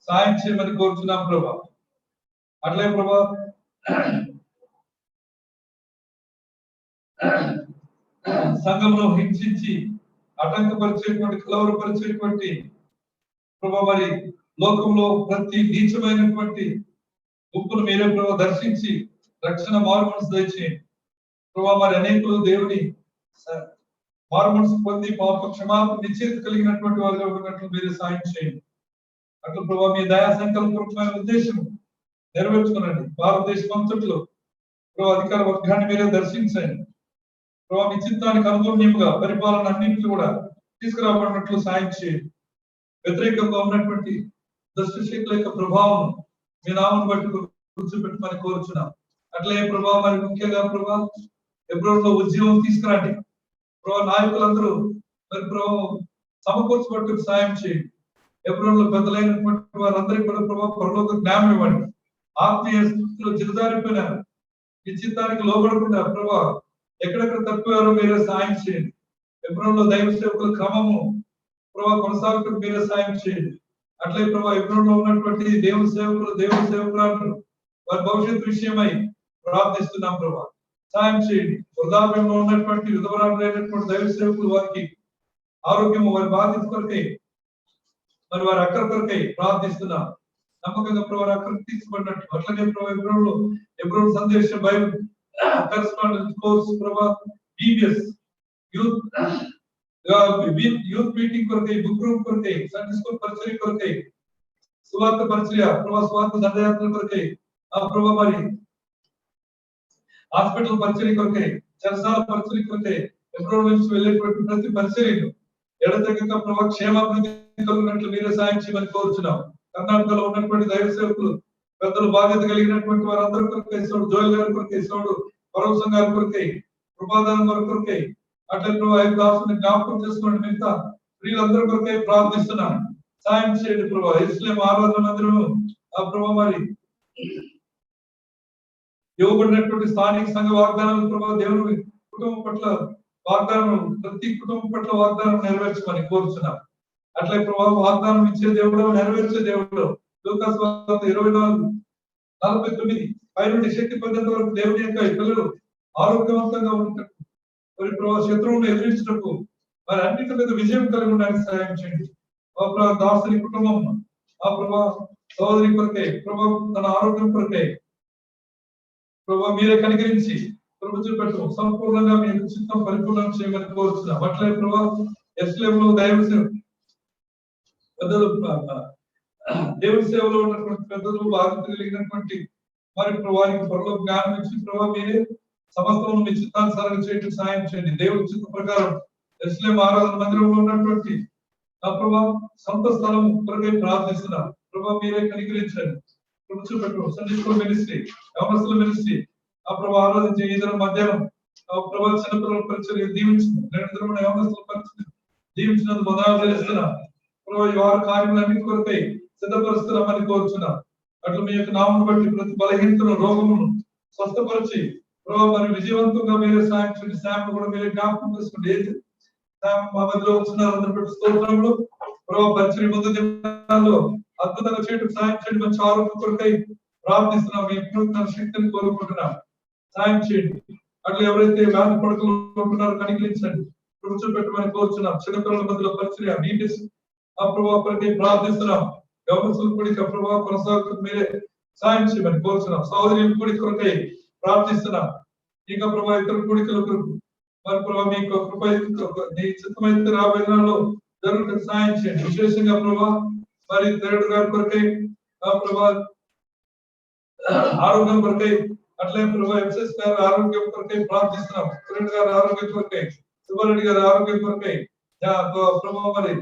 సాయం చేయమని కోరుచున్నాం ప్రభా. అట్లే ప్రభా సంఘంలో హింసించి ఆటంకపరిచేటువంటి కలవరపరిచేటువంటి ప్రభా మరి లోకంలో ప్రతి నీచమైనటువంటి గుంపును మీరే ప్రభా దర్శించి రక్షణ మారు మనసు దయచేయండి ప్రభా. మరి అనేకులు దేవుని మారు మనసు పొంది పాప క్షమాపణ నిశ్చయిత కలిగినటువంటి వారుగా ఉన్నట్లు మీరే సాయం చేయండి. అట్లా ప్రభా మీ దయా సంకల్పమైన ఉద్దేశం నెరవేర్చుకునండి. భారతదేశం అంతట్లో ప్రభా అధికార వర్గాన్ని మీరే దర్శించండి ప్రభా. మీ చిత్తానికి అనుగుణ్యంగా పరిపాలన అన్నింటినీ కూడా తీసుకురాబడినట్లు సాయం చేయండి. వ్యతిరేకంగా ఉన్నటువంటి దుష్ట శక్తుల యొక్క ప్రభావం మీ నామను బట్టి కూర్చోబెట్టమని కోరుచున్నాం. అట్లే ప్రభా మరి ముఖ్యంగా ప్రభా ఎబ్రోన్లో ఉద్యమం తీసుకురండి ప్రభా. నాయకులందరూ మరి ప్రభావం సమకూర్చబట్టు సాయం చేయండి. ఎబ్రోన్లో పెద్దలైనటువంటి వారందరికీ కూడా ప్రభావ పరలోక జ్ఞానం ఇవ్వండి. ఆత్మీయ స్థితిలో జిల్లారిపోయినారు ఈ చిత్తానికి లోబడకుండా ప్రభా ఎక్కడెక్కడ తప్పివారో మీరే సాయం చేయండి. ఎబ్రోన్లో దైవ సేవకుల క్రమము ప్రభా కొనసాగుటకు మీరే సాయం చేయండి. అట్లే ప్రభా ఎబ్రోన్లో ఉన్నటువంటి దేవుని సేవకురాలు వారి భవిష్యత్తు విషయమై ప్రార్థిస్తున్నాం ప్రభా. సాయం చేయండి. వృద్ధాప్యంలో ఉన్నటువంటి విధవరాలైనటువంటి దైవ సేవకులు వారికి ఆరోగ్యము వారి బాధ్యత కొరకై మరి వారి అక్కర కొరకై ప్రార్థిస్తున్నాం. నమ్మకంగా ప్రభావ అక్కడికి తీసుకున్నట్టు అట్లనే ప్రభావ ఎబ్రోన్ సందేశం బైబిల్ కరెస్పాండెన్స్ కోర్స్ ప్రభా బీబీఎస్ యూత్ మీటింగ్ కొరకై బుక్ రూమ్ కొరకై సండే స్కూల్ పరిచర్య కొరకై సువార్త పరిచర్య ప్రభా సువార్త దండయాత్ర కొరకై ఆ ప్రభా మరి హాస్పిటల్ పరిచర్య కొరకై చెరసాల పరిచర్య కొరకై ఎబ్రోన్ నుంచి వెళ్ళేటువంటి ప్రతి పరిచర్యను ఎడతెగక ప్రభా క్షేమాభివృద్ధి కలిగినట్లు మీరే సాయం చేయమని కోరుచున్నాం. కర్ణాటకలో ఉన్నటువంటి దైవ సేవకులు పెద్దలు బాధ్యత కలిగినటువంటి వారందరి కొరకై సోడు జోయల్ గారి కొరకై సోడు పరవసం గారి కొరకై కృపాదానం గారి కొరకై అట్లే ప్రభా ఐదు దాసుని జ్ఞాపకం చేసుకోండి. మిగతా స్త్రీలందరి కొరకై ప్రార్థిస్తున్నాం. సాయం చేయండి ప్రభా. ఇస్లాం ఆరాధన మందిరము ఆ ప్రభా మరి ఇవ్వబడినటువంటి స్థానిక సంఘ వాగ్దానాలు ప్రభా దేవుని కుటుంబం పట్ల వాగ్దానం ప్రతి కుటుంబం పట్ల వాగ్దానం నెరవేర్చమని కోరుచున్నాం. అట్లే ప్రభా వాగ్దానం ఇచ్చే దేవుడు నెరవేర్చే దేవుడు లూకాసు వార్త 24:49 పై నుండి శక్తి పొందేంత వరకు దేవుని యొక్క పిల్లలు ఆరోగ్యవంతంగా ఉంటారు. మరి ప్రభా శత్రువును ఎదిరించటకు మరి అన్నిటి మీద విజయం కలిగి ఉండడానికి సహాయం చేయండి. ఆ ప్రభా దాసుని కుటుంబం ఆ ప్రభా సోదరి కొరకై ప్రభా తన ఆరోగ్యం కొరకై ప్రభా మీరే కనికరించి ప్రభు చూపెట్టు సంపూర్ణంగా మీ చిత్తం పరిపూర్ణం చేయమని కోరుచున్నాం. అట్లే ప్రభా ఎస్లేములో పెద్దలు దేవుని సేవలో ఉన్నటువంటి పెద్దలు బాధ్యత కలిగినటువంటి మరి ప్రభావానికి పరలోక జ్ఞానం ఇచ్చి ప్రభావ మీరే సమస్తము మీ చిత్తానుసారంగా చేయడం సాయం చేయండి. దేవుని చిత్త ప్రకారం ఎస్లేం ఆరాధన మందిరంలో ఉన్నటువంటి ఆ ప్రభా సొంత స్థలం కొరకై ప్రార్థిస్తున్నాం. ప్రభా మీరే కనికరించండి. ప్రభు చూపెట్టు సండే స్కూల్ మినిస్ట్రీ యవనస్తుల మినిస్ట్రీ ఆ ప్రభా ఆరాధించే ఈ దినం మధ్యాహ్నం ఆ ప్రభా చిన్నపిల్లల పరిచర్య దీవించింది. 2 దినమున యవనస్తుల పరిచర్య దీవించినందుకు వందనాలు చెల్లిస్తున్నాం. ప్రభా ఈ వారి కార్యములన్నిటి కొరకై సిద్ధపరుస్తున్నామని కోరుచున్నాం. అట్లా మీ యొక్క నామను బట్టి ప్రతి బలహీనతను రోగమును స్వస్థపరిచి ప్రభా మరి విజయవంతంగా మీరే సాయం చేయండి. శామ్ కూడా మీరే జ్ఞాపకం చేసుకోండి. శామ్ మా మధ్యలో వచ్చినారు అందరి బట్టి స్తోత్రంలో ప్రభా పరిచర్య ముందు దినాల్లో అద్భుతంగా చేయడం సాయం చేయండి. మంచి ఆరోగ్యం కొరకై ప్రార్థిస్తున్నాం. మీ వినూత్న శక్తిని కోరుకుంటున్నాం. సాయం చేయండి. అట్లా ఎవరైతే వ్యాధి పడకలు ఉంటున్నారో కనికరించండి. కూర్చోబెట్టమని కోరుచున్నాం. చిన్నపిల్లల మధ్యలో పరిచర్య నీటిస్ ఆ ప్రభావ కొరకై ప్రార్థిస్తున్నాం. యవనస్తుల కూడిక ప్రభావ కొనసాగుతూ మీరే సాయం చేయమని కోరుచున్నాం. సహోదరుల కూడిక కొరకై ప్రార్థిస్తున్నాం. ఇంకా ప్రభావ ఇతర కూడికల కొరకు మరి ప్రభావ మీ కృప నీ చిత్తమైతే రాబోయే దినాల్లో జరుగుతుంది సాయం చేయండి. విశేషంగా ప్రభావ మరి దేవుడు గారి కొరకై ఆ ప్రభావ ఆరోగ్యం కొరకై అట్లే ప్రభావ ఎంఎస్ గారి ఆరోగ్యం కొరకై ప్రార్థిస్తున్నాం. కిరణ్ గారి ఆరోగ్యం కొరకై సుబ్బారెడ్డి గారి ఆరోగ్యం కొరకై ప్రభావ మరి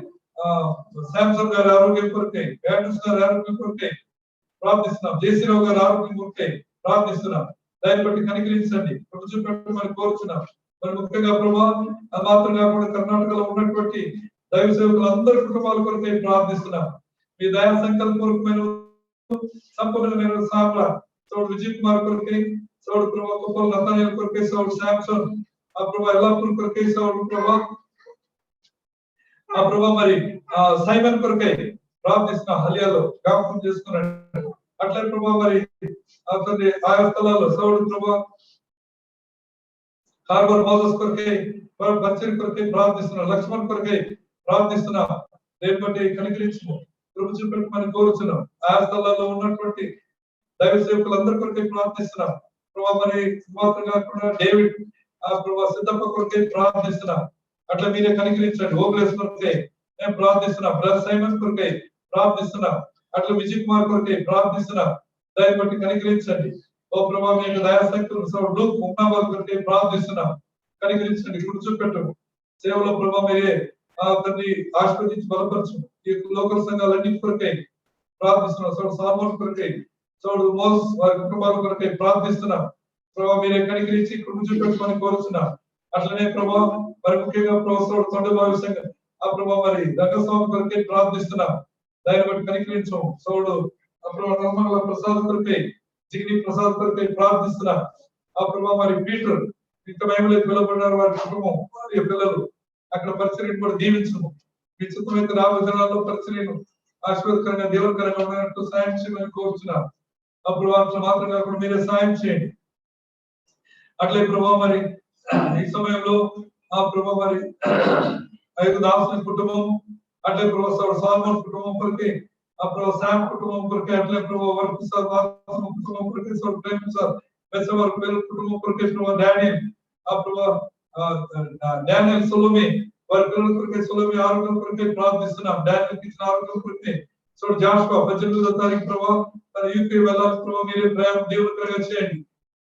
శాంసంగ్ గారి ఆరోగ్యం కొరకై బ్యాటర్స్ గారి ఆరోగ్యం కొరకై ప్రార్థిస్తున్నాం. జేసీరావు గారు ఆరోగ్యం కొరకై ప్రార్థిస్తున్నాం. దాన్ని బట్టి కనికరించండి, చూపెట్టమని కోరుచున్నాం. మరి ముఖ్యంగా ప్రభా మాత్రం కాకుండా కర్ణాటకలో ఉన్నటువంటి దైవ సేవకులందరి కుటుంబాల కొరకై ప్రార్థిస్తున్నాం. మీ దయా సంకల్పూర్వకమైన సంపూర్ణమైన సామ్రా సోడు విజయ్ కుమార్ కొరకై, సోడు ప్రభా కుప్పల నతానియల్ కొరకై, సోడు శాంసన్ ఆ ప్రభా ఎల్లాపూర్ కొరకై, సోడు ప్రభా ఆ ప్రభా మరి సైమన్ కొరకై ప్రార్థిస్తున్నా. హలియాలో జ్ఞాపకం చేసుకున్నాడు. అట్లే ప్రభా మరి అతని ఆయా స్థలాల్లో సౌడు ప్రభా హార్బర్ మోసస్ కొరకై, బచ్చరి కొరకై ప్రార్థిస్తున్నా. లక్ష్మణ్ కొరకై ప్రార్థిస్తున్నా. దేని బట్టి కనికరించము, కృప చూపెట్టమని కోరుచున్నాం. ఆయా స్థలాల్లో ఉన్నటువంటి దైవ సేవకులందరి కొరకై ప్రార్థిస్తున్నాం. ప్రభా మరి మాత్రం కాకుండా డేవిడ్ ఆ ప్రభా సిద్ధప్ప కొరకై ప్రార్థిస్తున్నా. అట్లా మీరే కనికరించండి. ఓబ్లేస్ కొరకై నేను ప్రార్థిస్తున్నా. బ్రదర్ సైమన్ కొరకై ప్రార్థిస్తున్నా. అట్లా విజయ్ కుమార్ కొరకై ప్రార్థిస్తున్నా. దాన్ని బట్టి కనికరించండి. ఓ ప్రభా మీ దయాశక్తులు మున్నాబాద్ కొరకై ప్రార్థిస్తున్నా. కనికరించండి, గుర్తు చూపెట్టు. సేవలో ప్రభా మీరే అతన్ని ఆశీర్వదించి బలపరచు. ఈ లోకల్ సంఘాలన్నింటి కొరకై ప్రార్థిస్తున్నా. సోడు సామోన్ కొరకై, సోడు మోస్ వారి కుటుంబాల కొరకై ప్రార్థిస్తున్నా. ప్రభా మీరే కనికరించి గుర్తు చూపెట్టుకొని కోరుచున్నా. అట్లనే ప్రభా మరి ముఖ్యంగా ప్రభా సోడు తొండబావి సంఘం ఆ ప్రభా మరి రంగస్వామి కొరకై ప్రార్థిస్తున్నా. దాన్ని బట్టి కనికరించు. సోడు నిర్మల ప్రసాద్ కొరకై, జిగిని ప్రసాద్ కొరకై ప్రార్థిస్తున్నా. ఆ ప్రభా మరి పీటర్ ఇంకా మహిమలకు పిలువబడినారు. వారి కుటుంబం వారి పిల్లలు అక్కడ పరిచర్యను కూడా దీవించము. మీ చిత్తమైతే రాబోయే దినాల్లో పరిచర్యను ఆశీర్వాదకరంగా దేవునికరంగా ఉన్నట్టు సాయం చేయమని కోరుచున్నా. అప్పుడు వాటిలో మాత్రం కాకుండా మీరే సాయం చేయండి. అట్లే ప్రభా మరి ఈ సమయంలో ఆ ప్రభా మరి 5 దాసుని కుటుంబం, అట్లే ప్రభా సాల్మోన్ కుటుంబం కొరకై, ఆ ప్రభా శామ్ కుటుంబం కొరకై, అట్లే ప్రభా వర్క్ సార్ కుటుంబం కొరకై, ప్రేమ సార్ పెసవర్ కుటుంబం కొరకై, ప్రభా డానియల్ ఆ ప్రభా డానియల్ సొలోమి వారి పిల్లల కొరకై, సొలోమి ఆరోగ్యం కొరకై ప్రార్థిస్తున్నాం. డానియల్ ఇచ్చిన ఆరోగ్యం కొరకై, సో జాషువా 18వ తారీఖు ప్రభా తన యూకే వెళ్ళాలి. ప్రభా మీరే ప్రయాణం దేవునికరంగా చేయండి,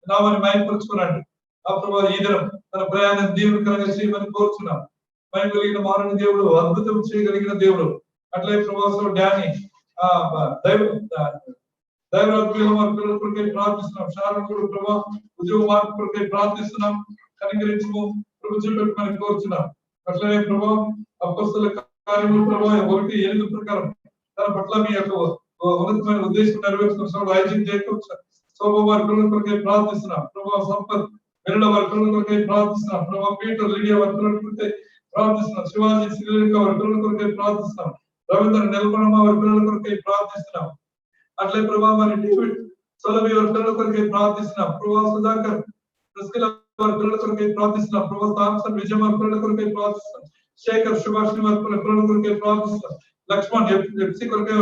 నామని మహిమపరచుకునండి. ఆ ప్రభా ఈ దినం తన ప్రయాణం దేవునికరంగా చేయమని కోరుచున్నాం. మహిమ కలిగిన మారని దేవుడు, అద్భుతం చేయగలిగిన దేవుడు. అట్లే ప్రభావం డాని దైవరాత్రుల పిల్లల కొరకై ప్రార్థిస్తున్నాం. శారణ కూడా ప్రభా ఉద్యోగ మార్పు కొరకై ప్రార్థిస్తున్నాం. కనికరించము, కృప చూపెట్టమని కోరుచున్నాం. అట్లనే ప్రభా అపొస్తలుల కార్యములు ప్రభా 1:8 ప్రకారం తన పట్ల మీ యొక్క ఉన్నతమైన ఉద్దేశం నెరవేర్చుకున్న ఐజిన్ జేకబ్స్ శోభ వారి పిల్లల కొరకై ప్రార్థిస్తున్నాం. ప్రభా సంపత్ వెరుడ వారి పిల్లల కొరకై ప్రార్థిస్తున్నాం. ప్రభా పీటర్ లిడియా వారి పిల్లల కొరకై ప్రార్థిస్తున్నాం. శివాజీ శ్రీలంక వారి పిల్లల కొరకై ప్రార్థిస్తున్నాం. రవీంద్ర నెలకొండ వారి పిల్లల కొరకై ప్రార్థిస్తున్నాం. అట్లే ప్రభా మరి డేవిడ్ సొలమి వారి పిల్లల కొరకై ప్రార్థిస్తున్నాం. ప్రభా సుధాకర్ ప్రిస్కిల వారి పిల్లల కొరకై ప్రార్థిస్తున్నాం. ప్రభా థామ్సన్ విజయ్ వారి పిల్లల కొరకై ప్రార్థిస్తున్నాం. శేఖర్ సుభాష్ వారి పిల్లల కొరకై ప్రార్థిస్తున్నాం. లక్ష్మణ్ ఎఫ్సి కొరకై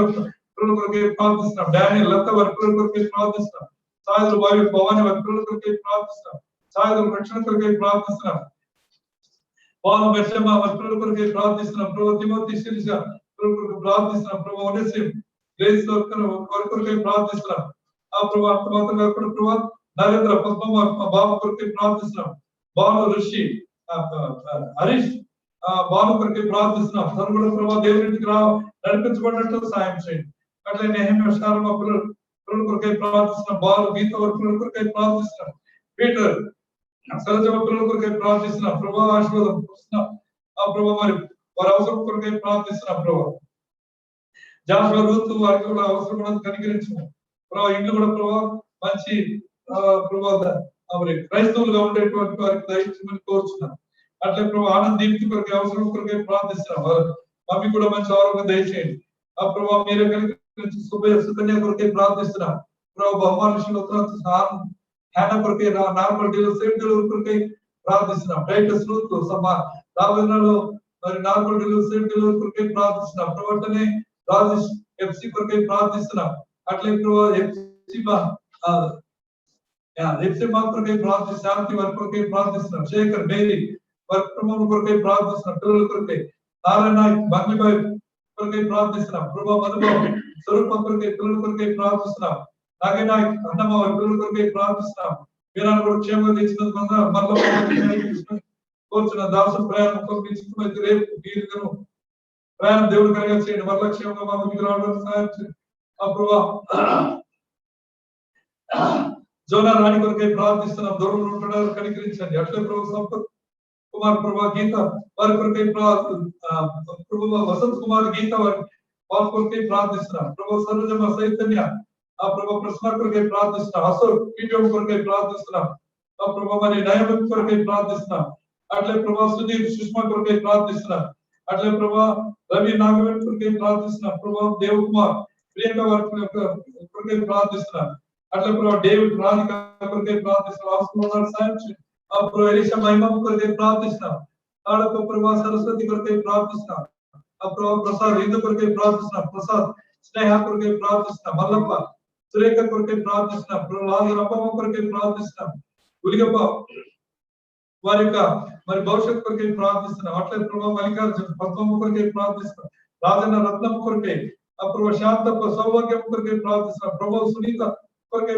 పిల్లల కొరకై ప్రార్థిస్తున్నాం. డానియల్ లత వారి పిల్లల కొరకై ప్రార్థిస్తున్నాం. సాయుధులు భవాని వారి పిల్లల కొరకై ప్రార్థిస్తున్నాం. సాయుధుల రక్షణ కొరకై ప్రార్థిస్తున్నాం. పాలు మెర్షమ్మ వారి పిల్లల కొరకై ప్రార్థిస్తున్నాం. ప్రభా తిమోతి శిరీష పిల్లల కొరకై ప్రార్థిస్తున్నాం. ప్రభా ఒనేసిమ్ గ్రేస్ వారి కొరకై ప్రార్థిస్తున్నాం. ఆ ప్రభా మాత్రం కాకుండా ప్రభా నరేంద్ర పద్మ మా బాబు కొరకై ప్రార్థిస్తున్నాం. బాలు ఋషి హరీష్ బాలు కొరకై ప్రార్థిస్తున్నాం. తను కూడా ప్రభా దేవునికి నడిపించబడినట్టు సాయం చేయండి. అట్లే నెహమ్యా శారమ పిల్లల కొరకై ప్రార్థిస్తున్నాం. బాలు గీత వారి పిల్లల కొరకై ప్రార్థిస్తున్నాం. పీటర్ సరజమ పిల్లల కొరకై ప్రార్థిస్తున్నాం. ప్రభా ఆశీర్వాదం ఆ ప్రభా మరి వారి అవసరం కొరకై ప్రార్థిస్తున్నాం. ప్రభా జాషువా రూతు వారికి కూడా అవసరం కూడా కనికరించము. ప్రభా ఇంట్లో కూడా ప్రభా మంచి ప్రభా మరి క్రైస్తవులుగా ఉండేటువంటి వారికి దయచేయమని కోరుచున్నాం. అట్లే ప్రభా ఆనంద్ దీప్తి కొరకై అవసరం కొరకై ప్రార్థిస్తున్నాం. వారు మమ్మీ కూడా మంచి ఆరోగ్యం దయచేయండి. ఆ ప్రభా మీరే కనికరించి సుకన్య కొరకై ప్రార్థిస్తున్నాం. ప్రభా బహుమానుషులు హ్యానా కొరకై నార్మల్ సేఫ్ డెలివరీ కొరకై ప్రార్థిస్తున్నాం. టైటస్ రూత్ రాబోయేలో మరి నార్మల్ డెలివరీ సేఫ్ డెలివరీ కొరకై ప్రార్థిస్తున్నాం. ప్రవర్తనే రాజేష్ ఎఫ్సి కొరకై ప్రార్థిస్తున్నాం. అట్లే ప్రభా ఎఫ్సి మా కొరకై ప్రార్థి శాంతి వారి కొరకై ప్రార్థిస్తున్నాం. శేఖర్ మేరీ వారి కుటుంబం కొరకై ప్రార్థిస్తున్నాం. పిల్లల కొరకై నారాయణ బంగ్లీబాయ్ కొరకై ప్రార్థిస్తున్నాం. ప్రభా మధుబాబు స్వరూప కొరకై పిల్లల కొరకై ప్రార్థిస్తున్నాం. నాగనాయక్ అన్నమ్మ వారి పిల్లల కొరకై ప్రార్థిస్తున్నాం. వీరాన్ని కూడా క్షేమంగా తెచ్చినందుకు మళ్ళీ కోరుచున్న దాసు ప్రయాణం నిశ్చితమైతే రేపు వీరులను ప్రయాణం దేవుడు కలగా చేయండి. వరలక్ష్యంగా మా ముందుకు రావడం సహాయం చేయండి. ఆ ప్రభా జోనా రాణి కొరకై ప్రార్థిస్తున్నాం, దూరంలో ఉంటున్నారు కనికరించండి. అట్లే ప్రభు సంపత్ కుమార్ ప్రభా గీత వారి కొరకై ప్రభు వసంత్ కుమార్ గీత వారి కొరకై ప్రార్థిస్తున్నాం. ప్రభు సరోజమ్మ చైతన్య ఆ ప్రభు ప్రశ్న కొరకై ప్రార్థిస్తున్నాం. అశోక్ పీఠం కొరకై ప్రార్థిస్తున్నాం. ఆ ప్రభు మరి నయనం కొరకై ప్రార్థిస్తున్నాం. అట్లే ప్రభా సుధీర్ సుష్మా కొరకై ప్రార్థిస్తున్నాం. అట్లే ప్రభా రవి నాగవేణి కొరకై ప్రార్థిస్తున్నాం. ప్రభా దేవ్ కుమార్ ప్రియాంక వారి కొరకై ప్రార్థిస్తున్నాం. అట్లే ప్రభా డేవిడ్ రాధిక కొరకై ప్రార్థిస్తున్నాం. ఆ ప్రభు ఎలీషా మహిమ కొరకై ప్రార్థిస్తున్నాం. ఆడపు ప్రభా సరస్వతి కొరకై ప్రార్థిస్తున్నాం. ఆ ప్రభా ప్రసాద్ హిందూ కొరకై ప్రార్థిస్తున్నాం. ప్రసాద్ స్నేహ కొరకై ప్రార్థిస్తున్నాం. మల్లప్ప సురేఖ కొరకై ప్రార్థిస్తున్నాం. ప్రభు అప్పమ్మ కొరకై ప్రార్థిస్తున్నాం. గులిగప్ప వారి యొక్క మరి భవిష్యత్ కొరకై ప్రార్థిస్తున్నాం. అట్లే ప్రభా మల్లికార్జున పద్మమ్మ కొరకై ప్రార్థిస్తున్నాం. రాజన్న రత్నం కొరకై ఆ ప్రభు శాంతప్ప సౌభాగ్యం కొరకై ప్రార్థిస్తున్నాం. ప్రభు సునీత కొరకై